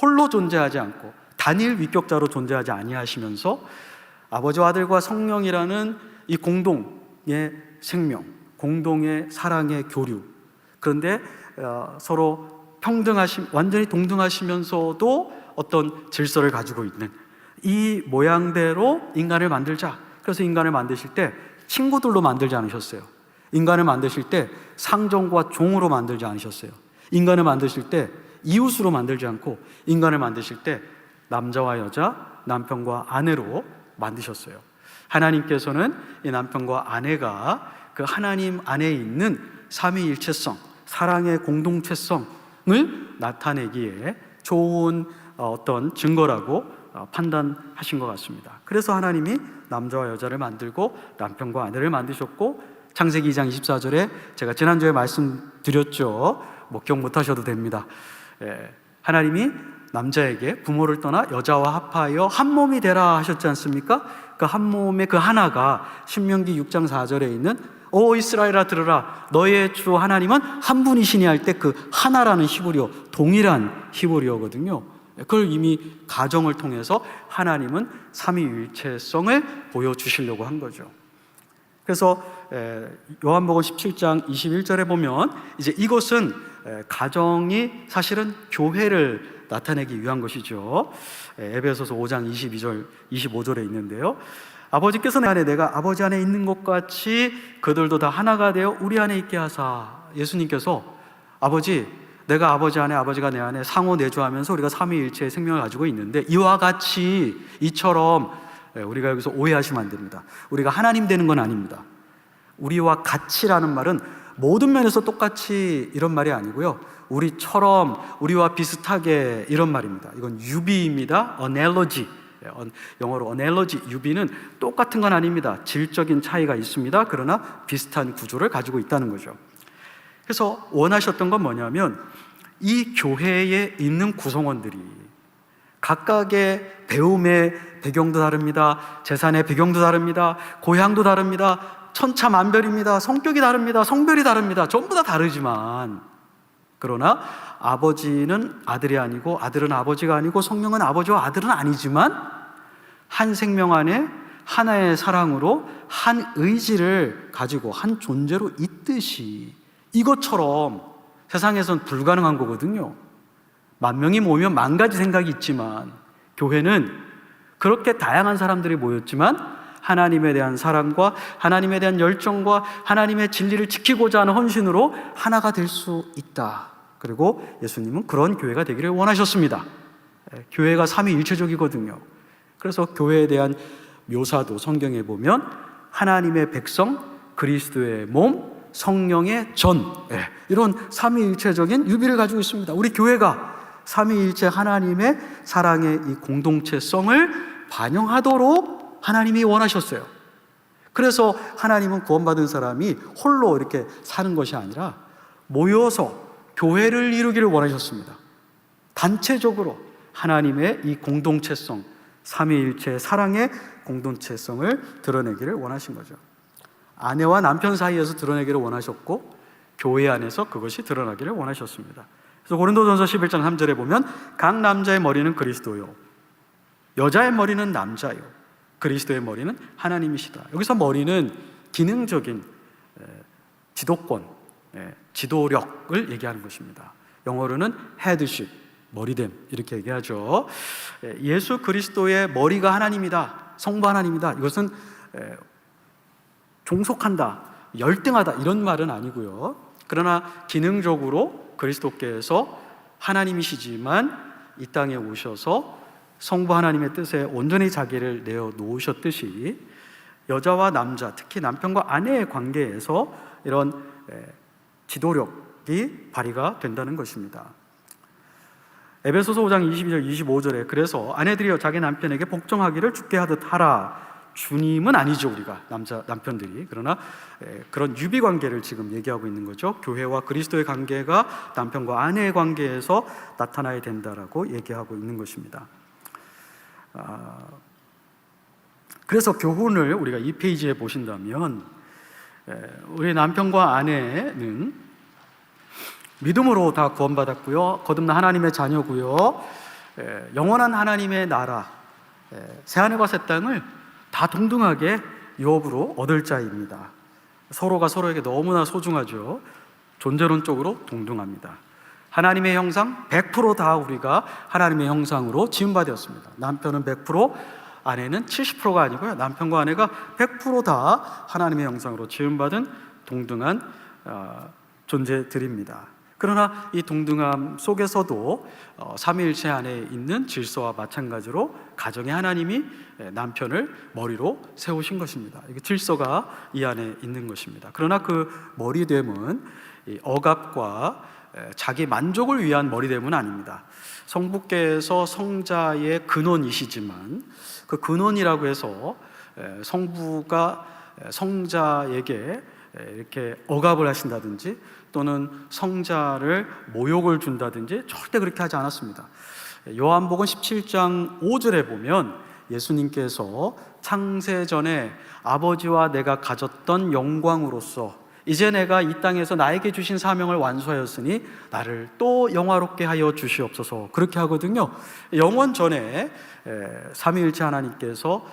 A: 홀로 존재하지 않고 단일 위격자로 존재하지 아니하시면서 아버지와 아들과 성령이라는 이 공동의 생명, 공동의 사랑의 교류, 그런데 서로 완전히 동등하시면서도 어떤 질서를 가지고 있는 이 모양대로 인간을 만들자. 그래서 인간을 만드실 때 친구들로 만들지 않으셨어요. 인간을 만드실 때 상종과 종으로 만들지 않으셨어요. 인간을 만드실 때 이웃으로 만들지 않고 인간을 만드실 때 남자와 여자, 남편과 아내로 만드셨어요. 하나님께서는 이 남편과 아내가 그 하나님 안에 있는 삼위일체성, 사랑의 공동체성을 나타내기에 좋은 어떤 증거라고 판단하신 것 같습니다. 그래서 하나님이 남자와 여자를 만들고 남편과 아내를 만드셨고 창세기 2장 24절에 제가 지난주에 말씀드렸죠. 목격 못하셔도 됩니다. 하나님이 남자에게 부모를 떠나 여자와 합하여 한 몸이 되라 하셨지 않습니까? 그 한 몸의 그 하나가 신명기 6장 4절에 있는 오 이스라엘아 들으라 너의 주 하나님은 한 분이시니 할 때 그 하나라는 히브리어, 동일한 히브리어거든요. 그걸 이미 가정을 통해서 하나님은 삼위일체성을 보여주시려고 한 거죠. 그래서 요한복음 17장 21절에 보면 이제 이것은 가정이 사실은 교회를 나타내기 위한 것이죠. 에베소서 5장 22절 25절에 있는데요. 아버지께서 내 안에 내가 아버지 안에 있는 것 같이 그들도 다 하나가 되어 우리 안에 있게 하사. 예수님께서 아버지, 내가 아버지 안에 아버지가 내 안에 상호 내주하면서 우리가 삼위일체의 생명을 가지고 있는데 이와 같이 이처럼 우리가 여기서 오해하시면 안 됩니다. 우리가 하나님 되는 건 아닙니다. 우리와 같이라는 말은 모든 면에서 똑같이 이런 말이 아니고요. 우리처럼, 우리와 비슷하게 이런 말입니다. 이건 유비입니다. analogy. 영어로 analogy, 유비는 똑같은 건 아닙니다. 질적인 차이가 있습니다. 그러나 비슷한 구조를 가지고 있다는 거죠. 그래서 원하셨던 건 뭐냐면 이 교회에 있는 구성원들이 각각의 배움의 배경도 다릅니다. 재산의 배경도 다릅니다. 고향도 다릅니다. 천차만별입니다. 성격이 다릅니다. 성별이 다릅니다. 전부 다 다르지만, 그러나 아버지는 아들이 아니고 아들은 아버지가 아니고 성령은 아버지와 아들은 아니지만 한 생명 안에 하나의 사랑으로 한 의지를 가지고 한 존재로 있듯이, 이것처럼 세상에선 불가능한 거거든요. 10,000명이 모이면 10,000가지 생각이 있지만 교회는 그렇게 다양한 사람들이 모였지만 하나님에 대한 사랑과 하나님에 대한 열정과 하나님의 진리를 지키고자 하는 헌신으로 하나가 될 수 있다. 그리고 예수님은 그런 교회가 되기를 원하셨습니다. 교회가 삼위일체적이거든요. 그래서 교회에 대한 묘사도 성경에 보면 하나님의 백성, 그리스도의 몸, 성령의 전, 이런 삼위일체적인 유비를 가지고 있습니다. 우리 교회가 삼위일체 하나님의 사랑의 이 공동체성을 반영하도록 하나님이 원하셨어요. 그래서 하나님은 구원받은 사람이 홀로 이렇게 사는 것이 아니라 모여서 교회를 이루기를 원하셨습니다. 단체적으로 하나님의 이 공동체성, 삼위일체 사랑의 공동체성을 드러내기를 원하신 거죠. 아내와 남편 사이에서 드러내기를 원하셨고 교회 안에서 그것이 드러나기를 원하셨습니다. 그래서 고린도전서 11장 3절에 보면 각 남자의 머리는 그리스도요, 여자의 머리는 남자요, 그리스도의 머리는 하나님이시다. 여기서 머리는 기능적인 지도권, 지도력을 얘기하는 것입니다. 영어로는 headship, 머리됨, 이렇게 얘기하죠. 예수 그리스도의 머리가 하나님이다, 성부 하나님이다. 이것은 종속한다, 열등하다, 이런 말은 아니고요. 그러나 기능적으로 그리스도께서 하나님이시지만 이 땅에 오셔서 성부 하나님의 뜻에 온전히 자기를 내어 놓으셨듯이 여자와 남자, 특히 남편과 아내의 관계에서 이런 지도력이 발휘가 된다는 것입니다. 에베소서 5장 22절 25절에 그래서 아내들이여 자기 남편에게 복종하기를 주께 하듯 하라. 주님은 아니죠, 우리가 남편들이. 그러나 그런 유비 관계를 지금 얘기하고 있는 거죠. 교회와 그리스도의 관계가 남편과 아내의 관계에서 나타나야 된다라고 얘기하고 있는 것입니다. 그래서 교훈을 우리가 이 페이지에 보신다면 우리 남편과 아내는 믿음으로 다 구원받았고요, 거듭난 하나님의 자녀고요, 영원한 하나님의 나라, 새하늘과 새 땅을 다 동등하게 유업으로 얻을 자입니다. 서로가 서로에게 너무나 소중하죠. 존재론적으로 동등합니다. 하나님의 형상 100% 다 우리가 하나님의 형상으로 지음받았습니다. 남편은 100%, 아내는 70%가 아니고요, 남편과 아내가 100% 다 하나님의 형상으로 지음받은 동등한 존재들입니다. 그러나 이 동등함 속에서도 삼위일체 안에 있는 질서와 마찬가지로 가정의 하나님이 남편을 머리로 세우신 것입니다. 이게 질서가 이 안에 있는 것입니다. 그러나 그 머리됨은 억압과 자기 만족을 위한 머리됨은 아닙니다. 성부께서 성자의 근원이시지만 그 근원이라고 해서 성부가 성자에게 이렇게 억압을 하신다든지 또는 성자를 모욕을 준다든지 절대 그렇게 하지 않았습니다. 요한복음 17장 5절에 보면 예수님께서 창세전에 아버지와 내가 가졌던 영광으로서 이제 내가 이 땅에서 나에게 주신 사명을 완수하였으니 나를 또 영화롭게 하여 주시옵소서, 그렇게 하거든요. 영원 전에 삼위일체 하나님께서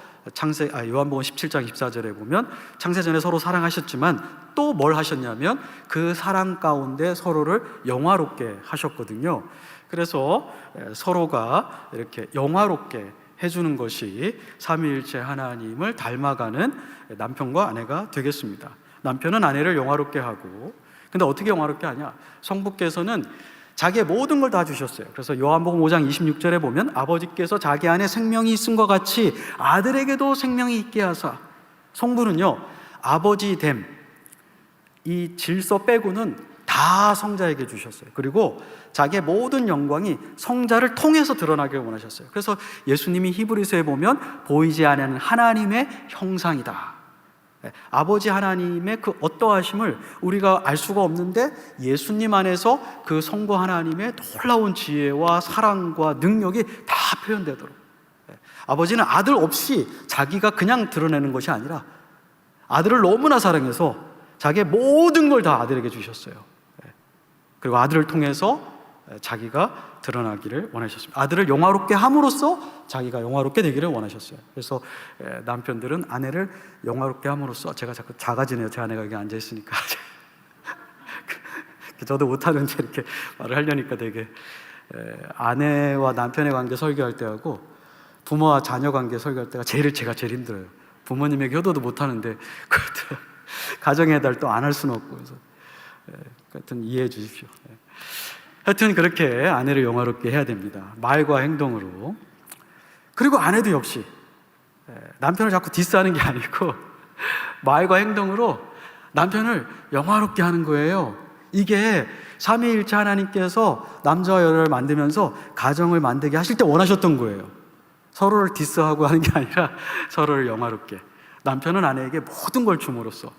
A: 요한복음 17장 24절에 보면 창세전에 서로 사랑하셨지만 또 뭘 하셨냐면 그 사랑 가운데 서로를 영화롭게 하셨거든요. 그래서 서로가 이렇게 영화롭게 해주는 것이 삼위일체 하나님을 닮아가는 남편과 아내가 되겠습니다. 남편은 아내를 영화롭게 하고, 근데 어떻게 영화롭게 하냐? 성부께서는 자기의 모든 걸 다 주셨어요. 그래서 요한복음 5장 26절에 보면 아버지께서 자기 안에 생명이 있음과 같이 아들에게도 생명이 있게 하사, 성부는요 아버지 됨, 이 질서 빼고는 다 다 성자에게 주셨어요. 그리고 자기의 모든 영광이 성자를 통해서 드러나길 원하셨어요. 그래서 예수님이 히브리서에 보면 보이지 않는 하나님의 형상이다. 아버지 하나님의 그 어떠하심을 우리가 알 수가 없는데 예수님 안에서 그 성부 하나님의 놀라운 지혜와 사랑과 능력이 다 표현되도록, 아버지는 아들 없이 자기가 그냥 드러내는 것이 아니라 아들을 너무나 사랑해서 자기의 모든 걸 다 아들에게 주셨어요. 그리고 아들을 통해서 자기가 드러나기를 원하셨습니다. 아들을 영화롭게 함으로써 자기가 영화롭게 되기를 원하셨어요. 그래서 남편들은 아내를 영화롭게 함으로써, 제가 자꾸 작아지네요. 제 아내가 여기 앉아 있으니까 저도 못하는데 이렇게 말을 하려니까 되게, 아내와 남편의 관계 설교할 때하고 부모와 자녀 관계 설교할 때가 제가 제일 힘들어요. 부모님에게 효도도 못하는데 그것도 가정의 달 또 안 할 수는 없고, 그래서 하여튼 이해해 주십시오. 하여튼 그렇게 아내를 영화롭게 해야 됩니다. 말과 행동으로. 그리고 아내도 역시 남편을 자꾸 디스하는 게 아니고 말과 행동으로 남편을 영화롭게 하는 거예요. 이게 삼위일체 하나님께서 남자와 여자를 만들면서 가정을 만들게 하실 때 원하셨던 거예요. 서로를 디스하고 하는 게 아니라 서로를 영화롭게. 남편은 아내에게 모든 걸 줌으로써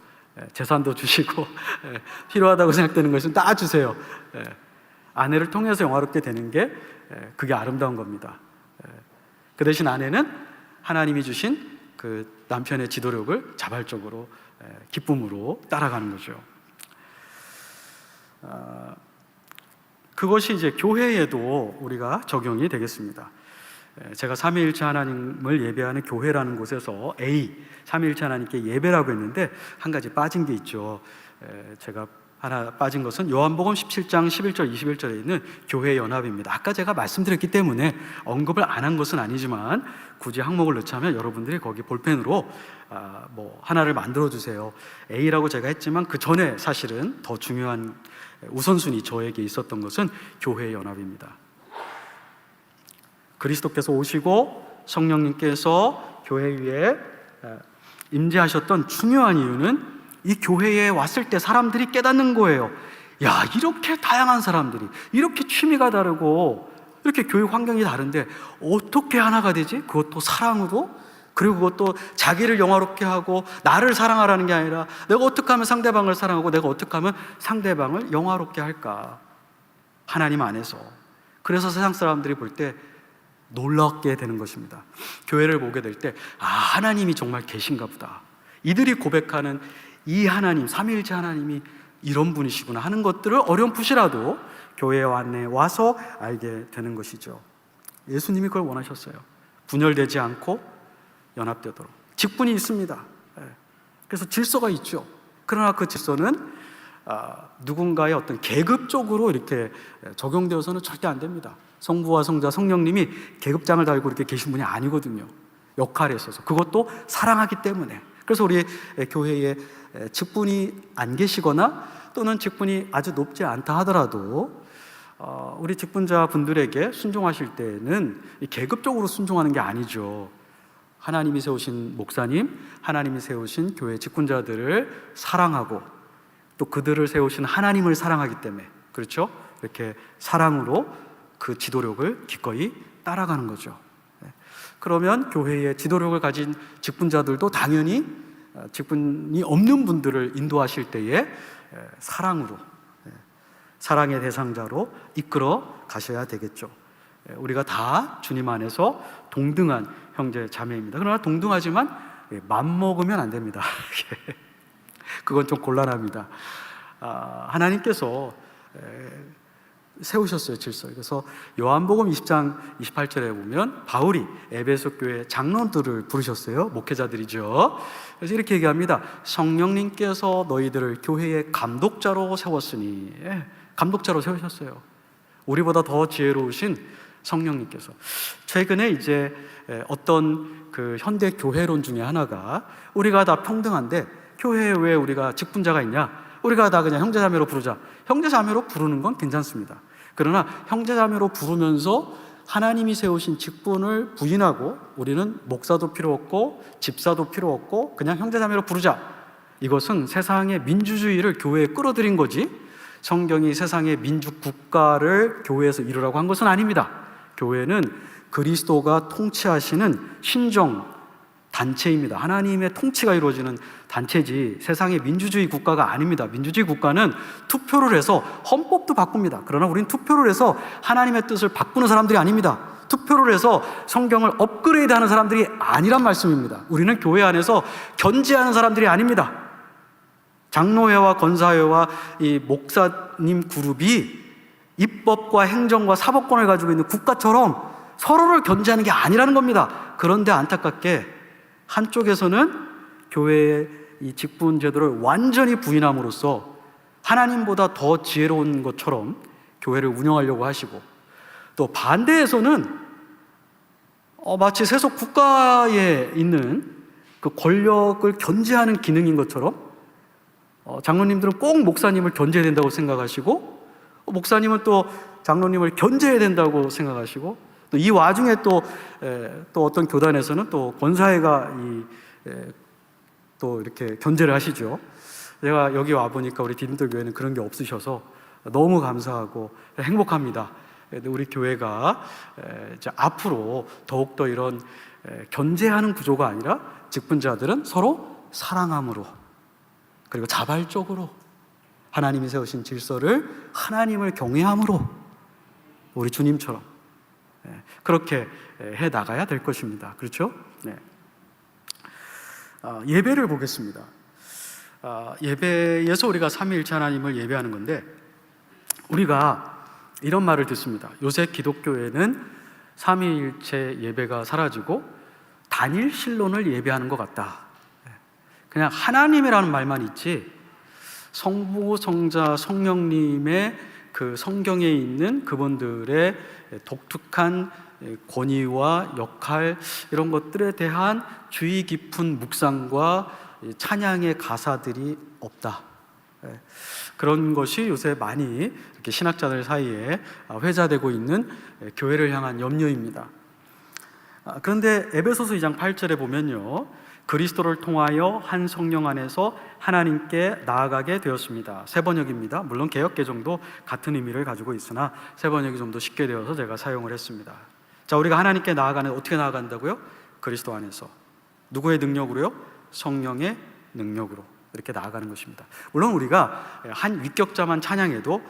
A: 재산도 주시고 필요하다고 생각되는 것은 다 주세요. 아내를 통해서 영화롭게 되는 게 그게 아름다운 겁니다. 그 대신 아내는 하나님이 주신 그 남편의 지도력을 자발적으로 기쁨으로 따라가는 거죠. 그것이 이제 교회에도 우리가 적용이 되겠습니다. 제가 삼위일체 하나님을 예배하는 교회라는 곳에서 삼위일체 하나님께 예배라고 했는데 한 가지 빠진 게 있죠. 제가 하나 빠진 것은 요한복음 17장 11절 21절에 있는 교회 연합입니다. 아까 제가 말씀드렸기 때문에 언급을 안 한 것은 아니지만 굳이 항목을 넣자면 여러분들이 거기 볼펜으로 하나를 만들어 주세요. A라고 제가 했지만 그 전에 사실은 더 중요한 우선순위 저에게 있었던 것은 교회 연합입니다. 그리스도께서 오시고 성령님께서 교회 위에 임재하셨던 중요한 이유는 이 교회에 왔을 때 사람들이 깨닫는 거예요. 야, 이렇게 다양한 사람들이, 이렇게 취미가 다르고 이렇게 교육 환경이 다른데 어떻게 하나가 되지? 그것도 사랑으로, 그리고 그것도 자기를 영화롭게 하고 나를 사랑하라는 게 아니라 내가 어떻게 하면 상대방을 사랑하고 내가 어떻게 하면 상대방을 영화롭게 할까? 하나님 안에서. 그래서 세상 사람들이 볼 때 놀랍게 되는 것입니다. 교회를 보게 될 때 하나님이 정말 계신가 보다. 이들이 고백하는 이 하나님, 삼위일체 하나님이 이런 분이시구나 하는 것들을 어렴풋이라도 교회에 와서 알게 되는 것이죠. 예수님이 그걸 원하셨어요. 분열되지 않고 연합되도록. 직분이 있습니다. 그래서 질서가 있죠. 그러나 그 질서는 누군가의 어떤 계급적으로 이렇게 적용되어서는 절대 안 됩니다. 성부와 성자, 성령님이 계급장을 달고 이렇게 계신 분이 아니거든요. 역할에 있어서. 그것도 사랑하기 때문에. 그래서 우리 교회에 직분이 안 계시거나 또는 직분이 아주 높지 않다 하더라도 우리 직분자 분들에게 순종하실 때는 계급적으로 순종하는 게 아니죠. 하나님이 세우신 목사님, 하나님이 세우신 교회 직분자들을 사랑하고 또 그들을 세우신 하나님을 사랑하기 때문에, 그렇죠? 이렇게 사랑으로 그 지도력을 기꺼이 따라가는 거죠. 그러면 교회의 지도력을 가진 직분자들도 당연히 직분이 없는 분들을 인도하실 때에 사랑으로, 사랑의 대상자로 이끌어 가셔야 되겠죠. 우리가 다 주님 안에서 동등한 형제 자매입니다. 그러나 동등하지만 맘먹으면 안 됩니다. 그건 좀 곤란합니다. 하나님께서 세우셨어요, 질서. 그래서 요한복음 20장 28절에 보면 바울이 에베소 교회 장로들을 부르셨어요. 목회자들이죠. 그래서 이렇게 얘기합니다. 성령님께서 너희들을 교회의 감독자로 세웠으니, 감독자로 세우셨어요. 우리보다 더 지혜로우신 성령님께서. 최근에 이제 어떤 그 현대 교회론 중에 하나가 우리가 다 평등한데 교회에 왜 우리가 직분자가 있냐? 우리가 다 그냥 형제자매로 부르자. 형제자매로 부르는 건 괜찮습니다. 그러나 형제자매로 부르면서 하나님이 세우신 직분을 부인하고 우리는 목사도 필요 없고 집사도 필요 없고 그냥 형제자매로 부르자. 이것은 세상의 민주주의를 교회에 끌어들인 거지 성경이 세상의 민족 국가를 교회에서 이루라고 한 것은 아닙니다. 교회는 그리스도가 통치하시는 신정 단체입니다. 하나님의 통치가 이루어지는 단체지 세상의 민주주의 국가가 아닙니다. 민주주의 국가는 투표를 해서 헌법도 바꿉니다. 그러나 우리는 투표를 해서 하나님의 뜻을 바꾸는 사람들이 아닙니다. 투표를 해서 성경을 업그레이드하는 사람들이 아니란 말씀입니다. 우리는 교회 안에서 견제하는 사람들이 아닙니다. 장로회와 권사회와 이 목사님 그룹이 입법과 행정과 사법권을 가지고 있는 국가처럼 서로를 견제하는 게 아니라는 겁니다. 그런데 안타깝게 한쪽에서는 교회의 이 직분 제도를 완전히 부인함으로써 하나님보다 더 지혜로운 것처럼 교회를 운영하려고 하시고, 또 반대에서는 마치 세속 국가에 있는 그 권력을 견제하는 기능인 것처럼 장로님들은 꼭 목사님을 견제해야 된다고 생각하시고, 목사님은 또 장로님을 견제해야 된다고 생각하시고, 또 이 와중에 또 어떤 교단에서는 또 권사회가 또 이렇게 견제를 하시죠. 제가 여기 와 보니까 우리 디딤돌 교회는 그런 게 없으셔서 너무 감사하고 행복합니다. 우리 교회가 이제 앞으로 더욱더 이런 견제하는 구조가 아니라 직분자들은 서로 사랑함으로, 그리고 자발적으로 하나님이 세우신 질서를 하나님을 경외함으로 우리 주님처럼 그렇게 해 나가야 될 것입니다. 그렇죠? 네. 예배를 보겠습니다. 예배에서 우리가 삼위일체 하나님을 예배하는 건데, 우리가 이런 말을 듣습니다. 요새 기독교에는 삼위일체 예배가 사라지고 단일 신론을 예배하는 것 같다. 그냥 하나님이라는 말만 있지 성부, 성자, 성령님의 그 성경에 있는 그분들의 독특한 권위와 역할, 이런 것들에 대한 주의 깊은 묵상과 찬양의 가사들이 없다. 그런 것이 요새 많이 이렇게 신학자들 사이에 회자되고 있는 교회를 향한 염려입니다. 그런데 에베소서 2장 8절에 보면요, 그리스도를 통하여 한 성령 안에서 하나님께 나아가게 되었습니다. 새 번역입니다. 물론 개역 개정도 같은 의미를 가지고 있으나 새 번역이 좀 더 쉽게 되어서 제가 사용을 했습니다. 자, 우리가 하나님께 나아가는, 어떻게 나아간다고요? 그리스도 안에서. 누구의 능력으로요? 성령의 능력으로 이렇게 나아가는 것입니다. 물론 우리가 한 위격자만 찬양해도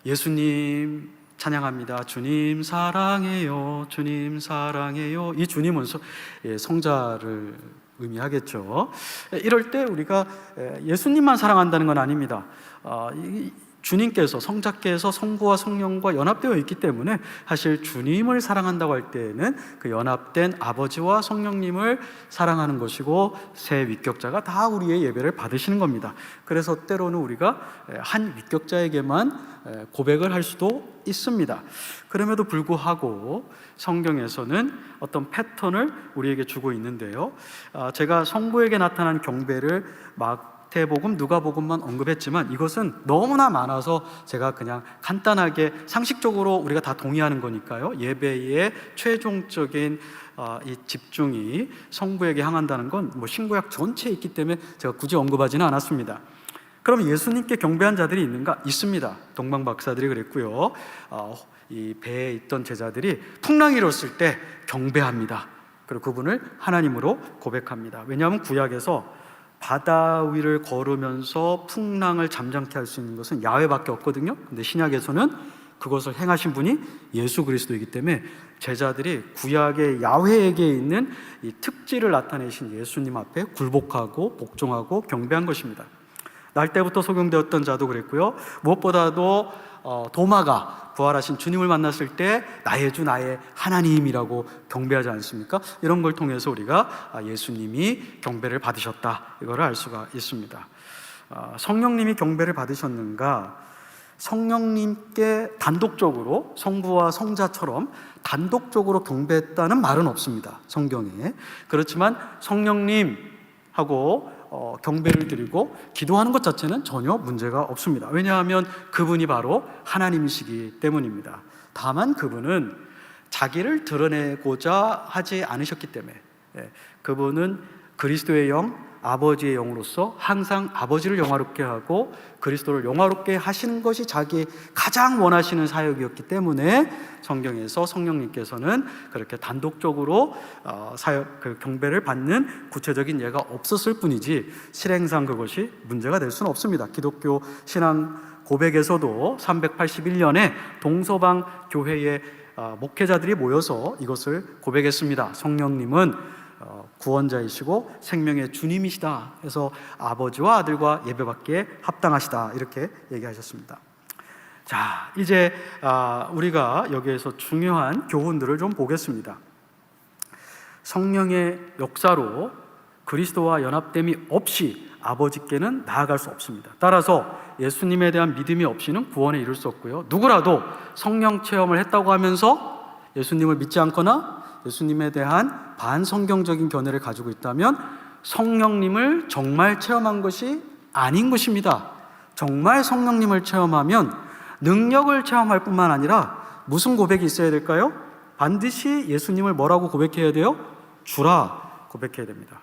A: 예수님 찬양합니다, 주님 사랑해요, 주님 사랑해요, 이 주님은 성자를 의미하겠죠. 이럴 때 우리가 예수님만 사랑한다는 건 아닙니다. 주님께서, 성자께서 성부와 성령과 연합되어 있기 때문에 사실 주님을 사랑한다고 할 때에는 그 연합된 아버지와 성령님을 사랑하는 것이고, 세 위격자가 다 우리의 예배를 받으시는 겁니다. 그래서 때로는 우리가 한 위격자에게만 고백을 할 수도 있습니다. 그럼에도 불구하고 성경에서는 어떤 패턴을 우리에게 주고 있는데요, 제가 성부에게 나타난 경배를 마태복음, 누가복음만 언급했지만 이것은 너무나 많아서 제가 그냥 간단하게 상식적으로 우리가 다 동의하는 거니까요, 예배의 최종적인 이 집중이 성부에게 향한다는 건 신구약 전체에 있기 때문에 제가 굳이 언급하지는 않았습니다. 그럼 예수님께 경배한 자들이 있는가? 있습니다. 동방 박사들이 그랬고요, 이 배에 있던 제자들이 풍랑이 일었을 때 경배합니다. 그리고 그분을 하나님으로 고백합니다. 왜냐하면 구약에서 바다 위를 걸으면서 풍랑을 잠잠케 할 수 있는 것은 야훼밖에 없거든요. 근데 신약에서는 그것을 행하신 분이 예수 그리스도이기 때문에 제자들이 구약의 야훼에게 있는 이 특질을 나타내신 예수님 앞에 굴복하고 복종하고 경배한 것입니다. 날 때부터 소경되었던 자도 그랬고요, 무엇보다도 도마가 부활하신 주님을 만났을 때 나의 주 나의 하나님이라고 경배하지 않습니까? 이런 걸 통해서 우리가 예수님이 경배를 받으셨다, 이거를 알 수가 있습니다. 성령님이 경배를 받으셨는가? 성령님께 단독적으로 성부와 성자처럼 단독적으로 경배했다는 말은 없습니다, 성경에. 그렇지만 성령님하고 경배를 드리고 기도하는 것 자체는 전혀 문제가 없습니다. 왜냐하면 그분이 바로 하나님이시기 때문입니다. 다만 그분은 자기를 드러내고자 하지 않으셨기 때문에, 그분은 그리스도의 영, 아버지의 영으로서 항상 아버지를 영화롭게 하고 그리스도를 영화롭게 하시는 것이 자기 가장 원하시는 사역이었기 때문에 성경에서 성령님께서는 그렇게 단독적으로 사역 경배를 받는 구체적인 예가 없었을 뿐이지 실행상 그것이 문제가 될 수는 없습니다. 기독교 신앙 고백에서도 381년에 동서방 교회의 목회자들이 모여서 이것을 고백했습니다. 성령님은 구원자이시고 생명의 주님이시다 해서 아버지와 아들과 예배받기에 합당하시다 이렇게 얘기하셨습니다. 자, 이제 우리가 여기에서 중요한 교훈들을 좀 보겠습니다. 성령의 역사로 그리스도와 연합됨이 없이 아버지께는 나아갈 수 없습니다. 따라서 예수님에 대한 믿음이 없이는 구원에 이를 수 없고요. 누구라도 성령 체험을 했다고 하면서 예수님을 믿지 않거나 예수님에 대한 반성경적인 견해를 가지고 있다면 성령님을 정말 체험한 것이 아닌 것입니다. 정말 성령님을 체험하면 능력을 체험할 뿐만 아니라 무슨 고백이 있어야 될까요? 반드시 예수님을 뭐라고 고백해야 돼요? 주라 고백해야 됩니다.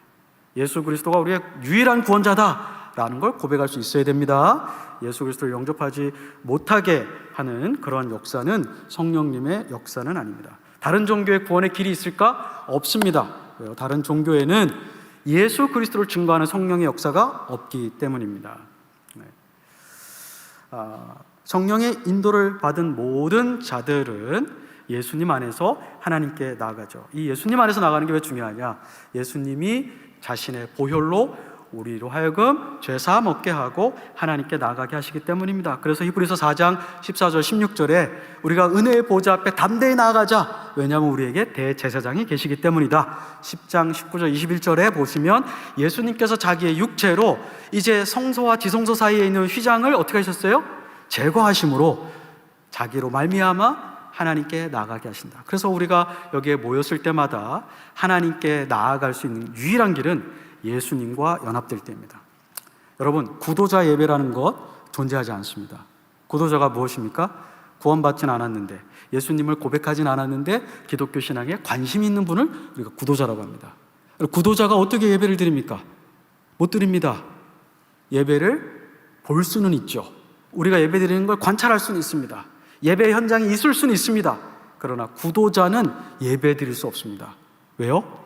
A: 예수 그리스도가 우리의 유일한 구원자다라는 걸 고백할 수 있어야 됩니다. 예수 그리스도를 영접하지 못하게 하는 그러한 역사는 성령님의 역사는 아닙니다. 다른 종교의 구원의 길이 있을까? 없습니다. 왜요? 다른 종교에는 예수 그리스도를 증거하는 성령의 역사가 없기 때문입니다. 성령의 인도를 받은 모든 자들은 예수님 안에서 하나님께 나아가죠. 이 예수님 안에서 나가는 게 왜 중요하냐? 예수님이 자신의 보혈로 우리로 하여금 죄사함 얻게 하고 하나님께 나아가게 하시기 때문입니다. 그래서 히브리서 4장 14절 16절에 우리가 은혜의 보좌 앞에 담대히 나아가자. 왜냐하면 우리에게 대제사장이 계시기 때문이다. 10장 19절 21절에 보시면 예수님께서 자기의 육체로 이제 성소와 지성소 사이에 있는 휘장을 어떻게 하셨어요? 제거하심으로 자기로 말미암아 하나님께 나아가게 하신다. 그래서 우리가 여기에 모였을 때마다 하나님께 나아갈 수 있는 유일한 길은 예수님과 연합될 때입니다. 여러분, 구도자 예배라는 것 존재하지 않습니다. 구도자가 무엇입니까? 구원받진 않았는데, 예수님을 고백하진 않았는데 기독교 신앙에 관심 있는 분을 우리가 구도자라고 합니다. 구도자가 어떻게 예배를 드립니까? 못 드립니다. 예배를 볼 수는 있죠. 우리가 예배 드리는 걸 관찰할 수는 있습니다. 예배 현장에 있을 수는 있습니다. 그러나 구도자는 예배 드릴 수 없습니다. 왜요?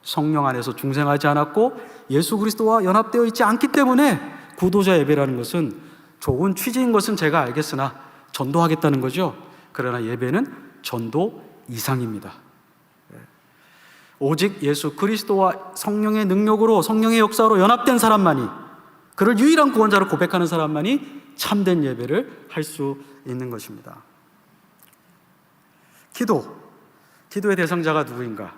A: 성령 안에서 중생하지 않았고 예수 그리스도와 연합되어 있지 않기 때문에 구도자 예배라는 것은 좋은 취지인 것은 제가 알겠으나 전도하겠다는 거죠. 그러나 예배는 전도 이상입니다. 오직 예수 그리스도와 성령의 능력으로, 성령의 역사로 연합된 사람만이, 그를 유일한 구원자로 고백하는 사람만이 참된 예배를 할 수 있는 것입니다. 기도의 대상자가 누구인가?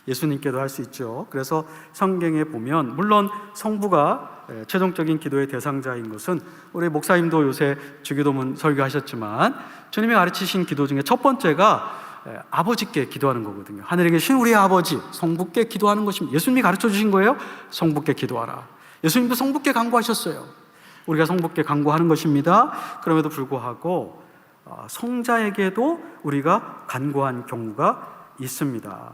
A: 예수님께도 할 수 있죠. 그래서 성경에 보면 물론 성부가 최종적인 기도의 대상자인 것은 우리 목사님도 요새 주기도문 설교하셨지만 주님이 가르치신 기도 중에 첫 번째가 아버지께 기도하는 거거든요. 하늘에 계신 우리 아버지, 성부께 기도하는 것입니다. 예수님이 가르쳐 주신 거예요. 성부께 기도하라. 예수님도 성부께 간구하셨어요. 우리가 성부께 간구하는 것입니다. 그럼에도 불구하고 성자에게도 우리가 간구한 경우가 있습니다.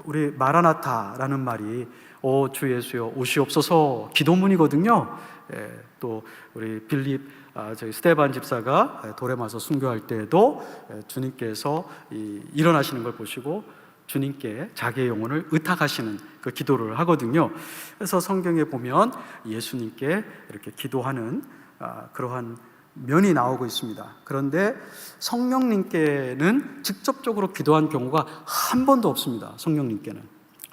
A: 우리 마라나타라는 말이 주 예수여 오시옵소서 기도문이거든요. 또 우리 저희 스테반 집사가 돌에 맞아 순교할 때에도 주님께서 일어나시는 걸 보시고 주님께 자기의 영혼을 의탁하시는 그 기도를 하거든요. 그래서 성경에 보면 예수님께 이렇게 기도하는 그러한 면이 나오고 있습니다. 그런데 성령님께는 직접적으로 기도한 경우가 한 번도 없습니다.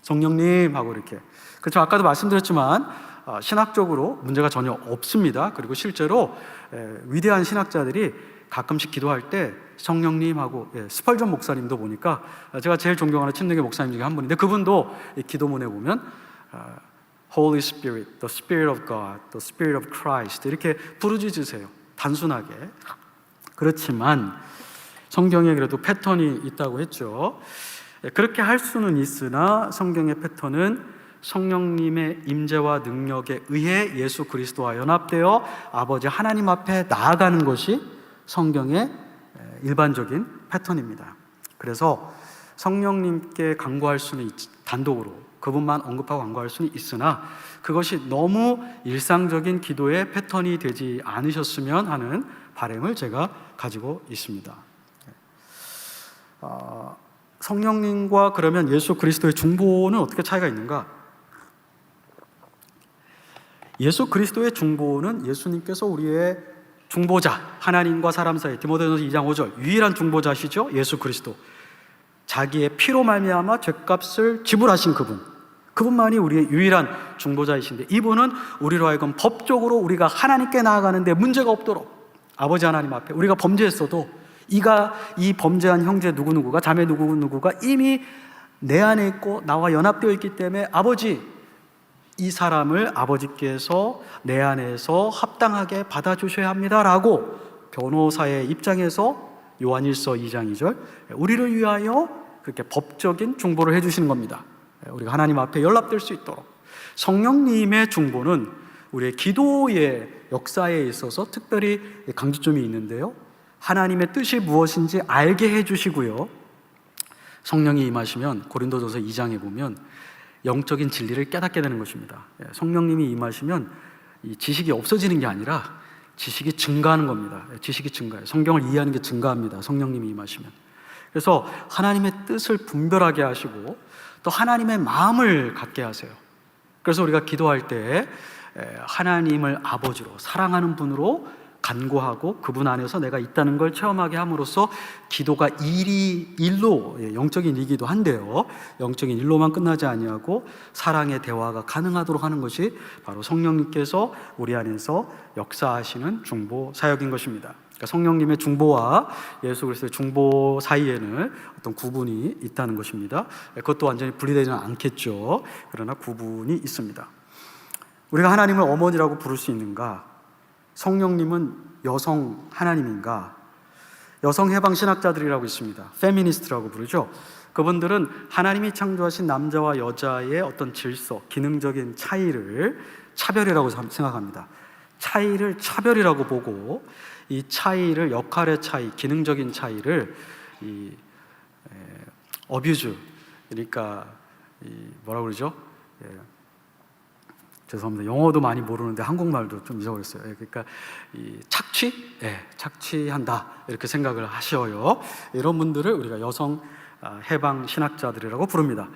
A: 성령님 하고 이렇게. 그렇죠. 아까도 말씀드렸지만 신학적으로 문제가 전혀 없습니다. 그리고 실제로 위대한 신학자들이 가끔씩 기도할 때 성령님하고 스펄전 목사님도 보니까 제가 제일 존경하는 침례교 목사님 중에 한 분인데 그분도 이 기도문에 보면 Holy Spirit, the Spirit of God, the Spirit of Christ 이렇게 부르짖으세요. 단순하게. 그렇지만 성경에 그래도 패턴이 있다고 했죠. 그렇게 할 수는 있으나 성경의 패턴은 성령님의 임재와 능력에 의해 예수 그리스도와 연합되어 아버지 하나님 앞에 나아가는 것이 성경의 일반적인 패턴입니다. 그래서 성령님께 간구할 수는 단독으로, 그분만 언급하고 간구할 수는 있으나 그것이 너무 일상적인 기도의 패턴이 되지 않으셨으면 하는 바람을 제가 가지고 있습니다. 성령님과 그러면 예수 그리스도의 중보는 어떻게 차이가 있는가? 예수 그리스도의 중보는 예수님께서 우리의 중보자, 하나님과 사람 사이, 디모데전서 2장 5절 유일한 중보자시죠. 예수 그리스도, 자기의 피로 말미암아 죄값을 지불하신 그분만이 우리의 유일한 중보자이신데, 이분은 우리로 하여금 법적으로 우리가 하나님께 나아가는데 문제가 없도록 아버지 하나님 앞에 우리가 범죄했어도 이 범죄한 형제 누구누구가, 자매 누구누구가 이미 내 안에 있고 나와 연합되어 있기 때문에 아버지, 이 사람을 아버지께서 내 안에서 합당하게 받아주셔야 합니다라고 변호사의 입장에서 요한일서 2장 2절 우리를 위하여 그렇게 법적인 중보를 해주시는 겁니다. 우리가 하나님 앞에 연락될 수 있도록. 성령님의 중보는 우리의 기도의 역사에 있어서 특별히 강조점이 있는데요, 하나님의 뜻이 무엇인지 알게 해주시고요, 성령이 임하시면 고린도전서 2장에 보면 영적인 진리를 깨닫게 되는 것입니다. 성령님이 임하시면 이 지식이 없어지는 게 아니라 지식이 증가하는 겁니다. 지식이 증가해요. 성경을 이해하는 게 증가합니다. 성령님이 임하시면. 그래서 하나님의 뜻을 분별하게 하시고 또 하나님의 마음을 갖게 하세요. 그래서 우리가 기도할 때 하나님을 아버지로, 사랑하는 분으로 간구하고 그분 안에서 내가 있다는 걸 체험하게 함으로써 기도가 일로, 영적인 일이기도 한데요, 영적인 일로만 끝나지 아니하고 사랑의 대화가 가능하도록 하는 것이 바로 성령님께서 우리 안에서 역사하시는 중보 사역인 것입니다. 그러니까 성령님의 중보와 예수 그리스도의 중보 사이에는 어떤 구분이 있다는 것입니다. 그것도 완전히 분리되지는 않겠죠. 그러나 구분이 있습니다. 우리가 하나님을 어머니라고 부를 수 있는가? 성령님은 여성 하나님인가? 여성 해방 신학자들이라고 있습니다. 페미니스트라고 부르죠. 그분들은 하나님이 창조하신 남자와 여자의 어떤 질서, 기능적인 차이를 차별이라고 생각합니다. 차이를 차별이라고 보고 이 차이를, 역할의 차이, 기능적인 차이를 어뷰즈, 그러니까 뭐라고 그러죠? 죄송합니다. 영어도 많이 모르는데 한국말도 좀 잊어버렸어요. 그러니까 이 착취한다 이렇게 생각을 하셔요. 이런 분들을 우리가 여성 해방 신학자들이라고 부릅니다.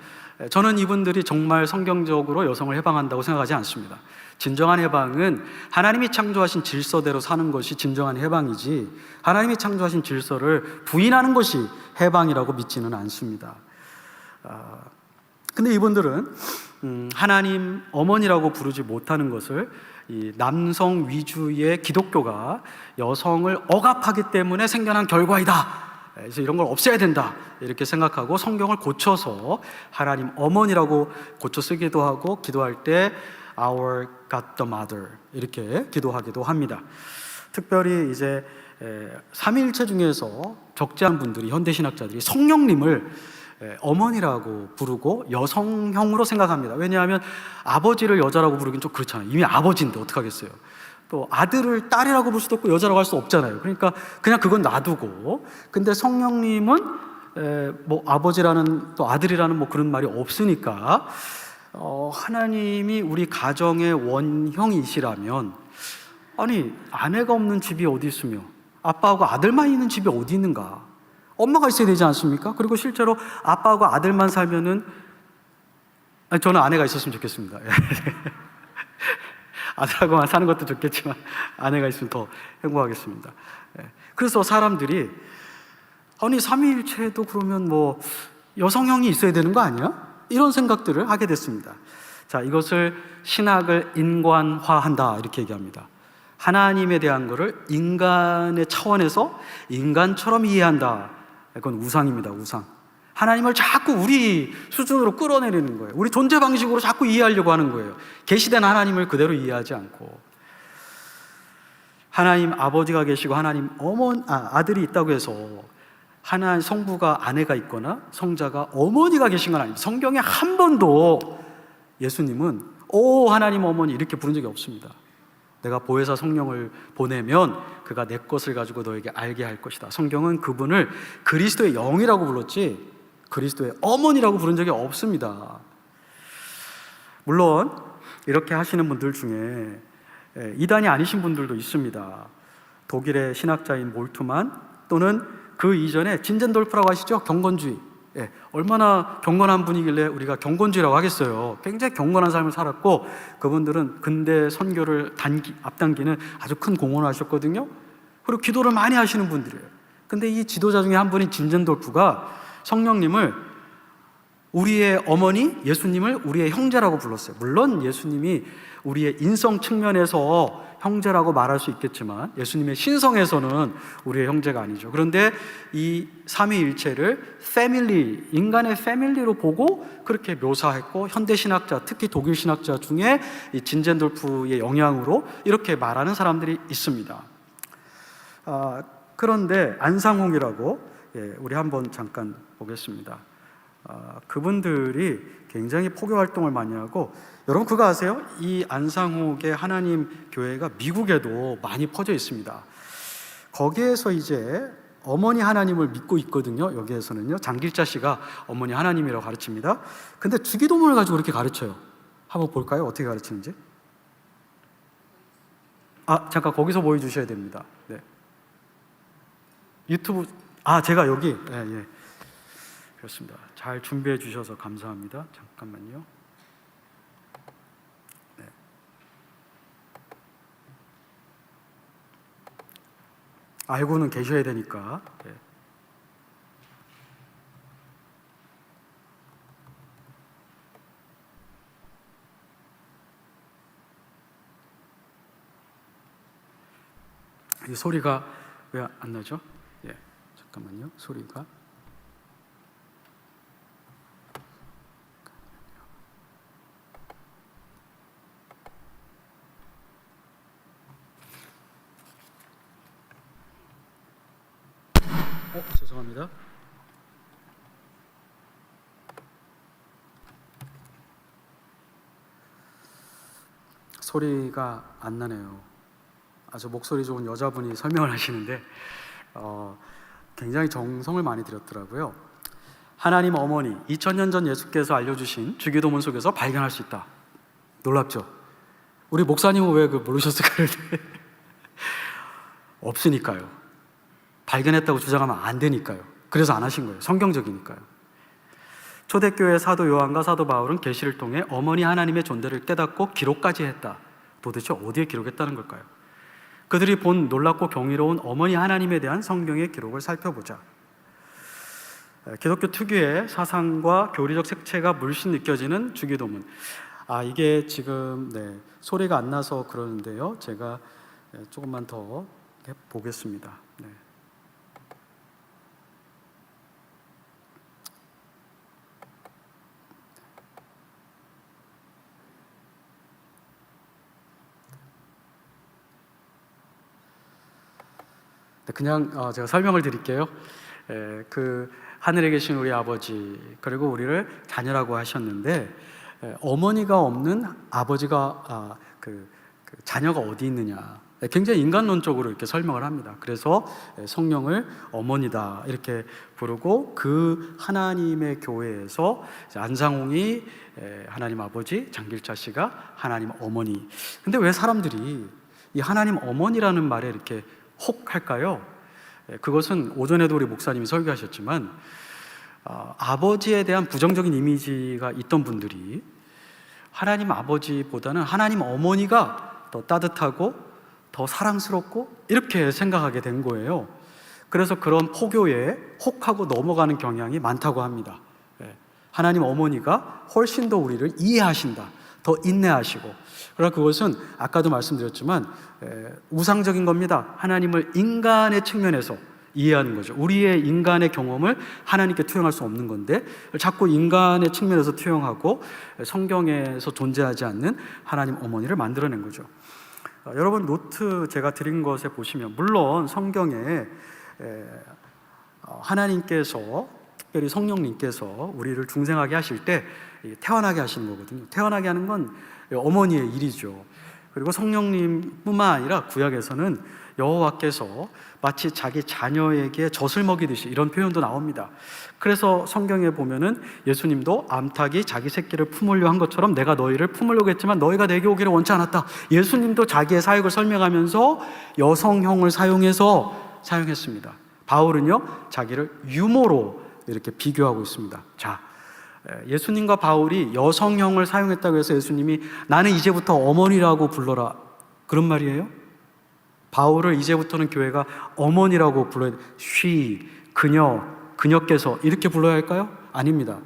A: 저는 이분들이 정말 성경적으로 여성을 해방한다고 생각하지 않습니다. 진정한 해방은 하나님이 창조하신 질서대로 사는 것이 진정한 해방이지, 하나님이 창조하신 질서를 부인하는 것이 해방이라고 믿지는 않습니다. 근데 이분들은 하나님 어머니라고 부르지 못하는 것을 이 남성 위주의 기독교가 여성을 억압하기 때문에 생겨난 결과이다, 그래서 이런 걸 없애야 된다 이렇게 생각하고 성경을 고쳐서 하나님 어머니라고 고쳐 쓰기도 하고, 기도할 때 Our God the Mother 이렇게 기도하기도 합니다. 특별히 이제 삼위일체 중에서 적재한 분들이, 현대신학자들이 성령님을 어머니라고 부르고 여성형으로 생각합니다. 왜냐하면 아버지를 여자라고 부르긴 좀 그렇잖아요. 이미 아버지인데 어떡하겠어요. 또 아들을 딸이라고 부를 수도 없고 여자라고 할 수 없잖아요. 그러니까 그냥 그건 놔두고, 근데 성령님은 뭐 아버지라는, 또 아들이라는 뭐 그런 말이 없으니까 하나님이 우리 가정의 원형이시라면, 아니 아내가 없는 집이 어디 있으며 아빠하고 아들만 있는 집이 어디 있는가? 엄마가 있어야 되지 않습니까? 그리고 실제로 아빠하고 아들만 살면은, 저는 아내가 있었으면 좋겠습니다. 아들하고만 사는 것도 좋겠지만 아내가 있으면 더 행복하겠습니다. 그래서 사람들이 아니 삼위일체도 그러면 뭐 여성형이 있어야 되는 거 아니야? 이런 생각들을 하게 됐습니다. 자, 이것을 신학을 인간화한다 이렇게 얘기합니다. 하나님에 대한 것을 인간의 차원에서 인간처럼 이해한다. 그건 우상입니다. 우상. 하나님을 자꾸 우리 수준으로 끌어내리는 거예요. 우리 존재 방식으로 자꾸 이해하려고 하는 거예요. 계시된 하나님을 그대로 이해하지 않고, 하나님 아버지가 계시고 하나님 아들이 있다고 해서 하나님 성부가 아내가 있거나 성자가 어머니가 계신 건 아닙니다. 성경에 한 번도 예수님은 하나님 어머니 이렇게 부른 적이 없습니다. 내가 보혜사 성령을 보내면 그가 내 것을 가지고 너에게 알게 할 것이다. 성경은 그분을 그리스도의 영이라고 불렀지 그리스도의 어머니라고 부른 적이 없습니다. 물론 이렇게 하시는 분들 중에 이단이 아니신 분들도 있습니다. 독일의 신학자인 몰트만, 또는 그 이전에 진젠돌프라고 아시죠? 경건주의. 얼마나 경건한 분이길래 우리가 경건주의라고 하겠어요. 굉장히 경건한 삶을 살았고, 그분들은 근대 선교를 앞당기는 아주 큰 공헌을 하셨거든요. 그리고 기도를 많이 하시는 분들이에요. 근데 이 지도자 중에 한 분인 진젠돌프가 성령님을 우리의 어머니, 예수님을 우리의 형제라고 불렀어요. 물론 예수님이 우리의 인성 측면에서 형제라고 말할 수 있겠지만 예수님의 신성에서는 우리의 형제가 아니죠. 그런데 이 삼위일체를 패밀리, 인간의 패밀리로 보고 그렇게 묘사했고, 현대 신학자, 특히 독일 신학자 중에 이 진젠돌프의 영향으로 이렇게 말하는 사람들이 있습니다. 그런데 안상홍이라고, 우리 한번 잠깐 보겠습니다. 그분들이 굉장히 포교 활동을 많이 하고, 여러분 그거 아세요? 이 안상홍의 하나님 교회가 미국에도 많이 퍼져 있습니다. 거기에서 이제 어머니 하나님을 믿고 있거든요. 여기에서는요, 장길자 씨가 어머니 하나님이라고 가르칩니다. 근데 주기도문을 가지고 그렇게 가르쳐요. 한번 볼까요? 어떻게 가르치는지? 잠깐 거기서 보여주셔야 됩니다. 네. 유튜브, 제가 여기, 예. 그렇습니다. 잘 준비해 주셔서 감사합니다. 잠깐만요. 네. 알고는 계셔야 되니까. 네. 이 소리가 왜 안 나죠? 예, 잠깐만요. 소리가. 죄송합니다. 소리가 안 나네요. 아주 목소리 좋은 여자분이 설명을 하시는데 굉장히 정성을 많이 들였더라고요. 하나님 어머니, 2000년 전 예수께서 알려주신 주기도문 속에서 발견할 수 있다. 놀랍죠? 우리 목사님은 왜 모르셨을까요? 없으니까요. 발견했다고 주장하면 안 되니까요. 그래서 안 하신 거예요. 성경적이니까요. 초대교회 사도 요한과 사도 바울은 계시를 통해 어머니 하나님의 존재를 깨닫고 기록까지 했다. 도대체 어디에 기록했다는 걸까요? 그들이 본 놀랍고 경이로운 어머니 하나님에 대한 성경의 기록을 살펴보자. 기독교 특유의 사상과 교리적 색채가 물씬 느껴지는 주기도문. 이게 지금 소리가 안 나서 그러는데요. 제가 조금만 더 보겠습니다. 네. 그냥 제가 설명을 드릴게요. 그 하늘에 계신 우리 아버지, 그리고 우리를 자녀라고 하셨는데, 어머니가 없는 아버지가 그 자녀가 어디 있느냐, 굉장히 인간론적으로 이렇게 설명을 합니다. 그래서 성령을 어머니다 이렇게 부르고, 그 하나님의 교회에서 안상홍이 하나님 아버지, 장길자 씨가 하나님 어머니. 근데 왜 사람들이 이 하나님 어머니라는 말에 이렇게 혹할까요? 그것은 오전에도 우리 목사님이 설교하셨지만 아버지에 대한 부정적인 이미지가 있던 분들이 하나님 아버지보다는 하나님 어머니가 더 따뜻하고 더 사랑스럽고 이렇게 생각하게 된 거예요. 그래서 그런 포교에 혹하고 넘어가는 경향이 많다고 합니다. 하나님 어머니가 훨씬 더 우리를 이해하신다, 더 인내하시고. 그러나 그것은 아까도 말씀드렸지만 우상적인 겁니다. 하나님을 인간의 측면에서 이해하는 거죠. 우리의 인간의 경험을 하나님께 투영할 수 없는 건데 자꾸 인간의 측면에서 투영하고 성경에서 존재하지 않는 하나님 어머니를 만들어낸 거죠. 여러분 노트 제가 드린 것에 보시면, 물론 성경에 하나님께서, 특별히 성령님께서 우리를 중생하게 하실 때 태어나게 하시는 거거든요. 태어나게 하는 건 어머니의 일이죠. 그리고 성령님뿐만 아니라 구약에서는 여호와께서 마치 자기 자녀에게 젖을 먹이듯이 이런 표현도 나옵니다. 그래서 성경에 보면은 예수님도 암탉이 자기 새끼를 품으려 한 것처럼 내가 너희를 품으려고 했지만 너희가 내게 오기를 원치 않았다. 예수님도 자기의 사역을 설명하면서 여성형을 사용했습니다. 바울은요, 자기를 유모로 이렇게 비교하고 있습니다. 자, 예수님과 바울이 여성형을 사용했다고 해서 예수님이 나는 이제부터 어머니라고 불러라, 그런 말이에요? 바울을 이제부터는 교회가 어머니라고 불러야 돼. she, 그녀께서 이렇게 불러야 할까요? 아닙니다.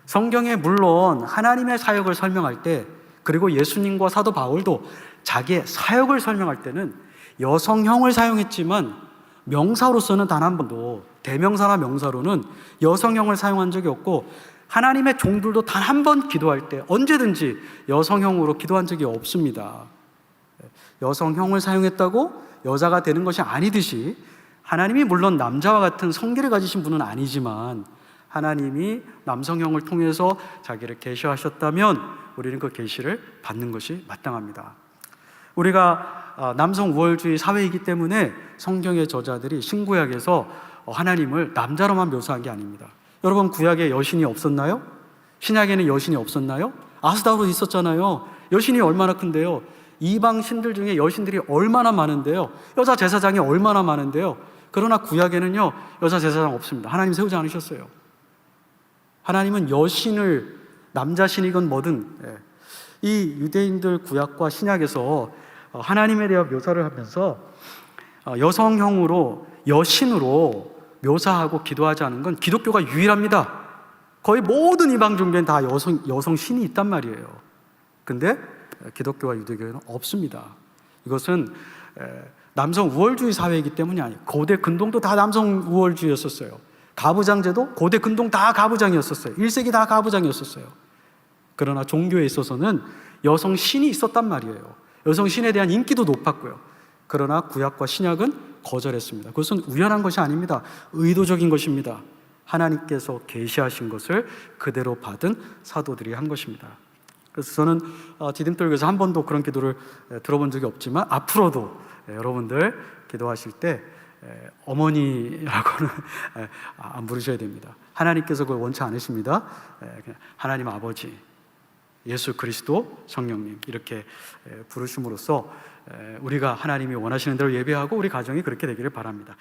A: 성경에 물론 하나님의 사역을 설명할 때, 그리고 예수님과 사도 바울도 자기의 사역을 설명할 때는 여성형을 사용했지만 명사로서는 단 한 번도, 대명사나 명사로는 여성형을 사용한 적이 없고, 하나님의 종들도 단 한 번 기도할 때 언제든지 여성형으로 기도한 적이 없습니다. 여성형을 사용했다고 여자가 되는 것이 아니듯이, 하나님이 물론 남자와 같은 성기를 가지신 분은 아니지만 하나님이 남성형을 통해서 자기를 계시하셨다면 우리는 그 계시를 받는 것이 마땅합니다. 우리가 남성 우월주의 사회이기 때문에 성경의 저자들이 신구약에서 하나님을 남자로만 묘사한 게 아닙니다. 여러분, 구약에 여신이 없었나요? 신약에는 여신이 없었나요? 아스다로 있었잖아요. 여신이 얼마나 큰데요. 이방 신들 중에 여신들이 얼마나 많은데요. 여자 제사장이 얼마나 많은데요. 그러나 구약에는요, 여자 제사장 없습니다. 하나님 세우지 않으셨어요. 하나님은 여신을, 남자 신이건 뭐든, 이 유대인들 구약과 신약에서 하나님에 대한 묘사를 하면서 여성형으로, 여신으로 묘사하고 기도하지 않은 건 기독교가 유일합니다. 거의 모든 이방 종교엔 다 여성 신이 있단 말이에요. 근데 기독교와 유대교회는 없습니다. 이것은 남성 우월주의 사회이기 때문이 아니에요. 고대 근동도 다 남성 우월주의였었어요. 가부장제도 고대 근동 다 가부장이었었어요. 1세기 다 가부장이었었어요. 그러나 종교에 있어서는 여성 신이 있었단 말이에요. 여성 신에 대한 인기도 높았고요. 그러나 구약과 신약은 거절했습니다. 그것은 우연한 것이 아닙니다. 의도적인 것입니다. 하나님께서 계시하신 것을 그대로 받은 사도들이 한 것입니다. 그래서 저는 디딤돌교에서 한 번도 그런 기도를 들어본 적이 없지만 앞으로도 여러분들 기도하실 때 어머니라고는 안 부르셔야 됩니다. 하나님께서 그걸 원치 않으십니다. 하나님 아버지, 예수 그리스도, 성령님 이렇게 부르심으로써 우리가 하나님이 원하시는 대로 예배하고 우리 가정이 그렇게 되기를 바랍니다.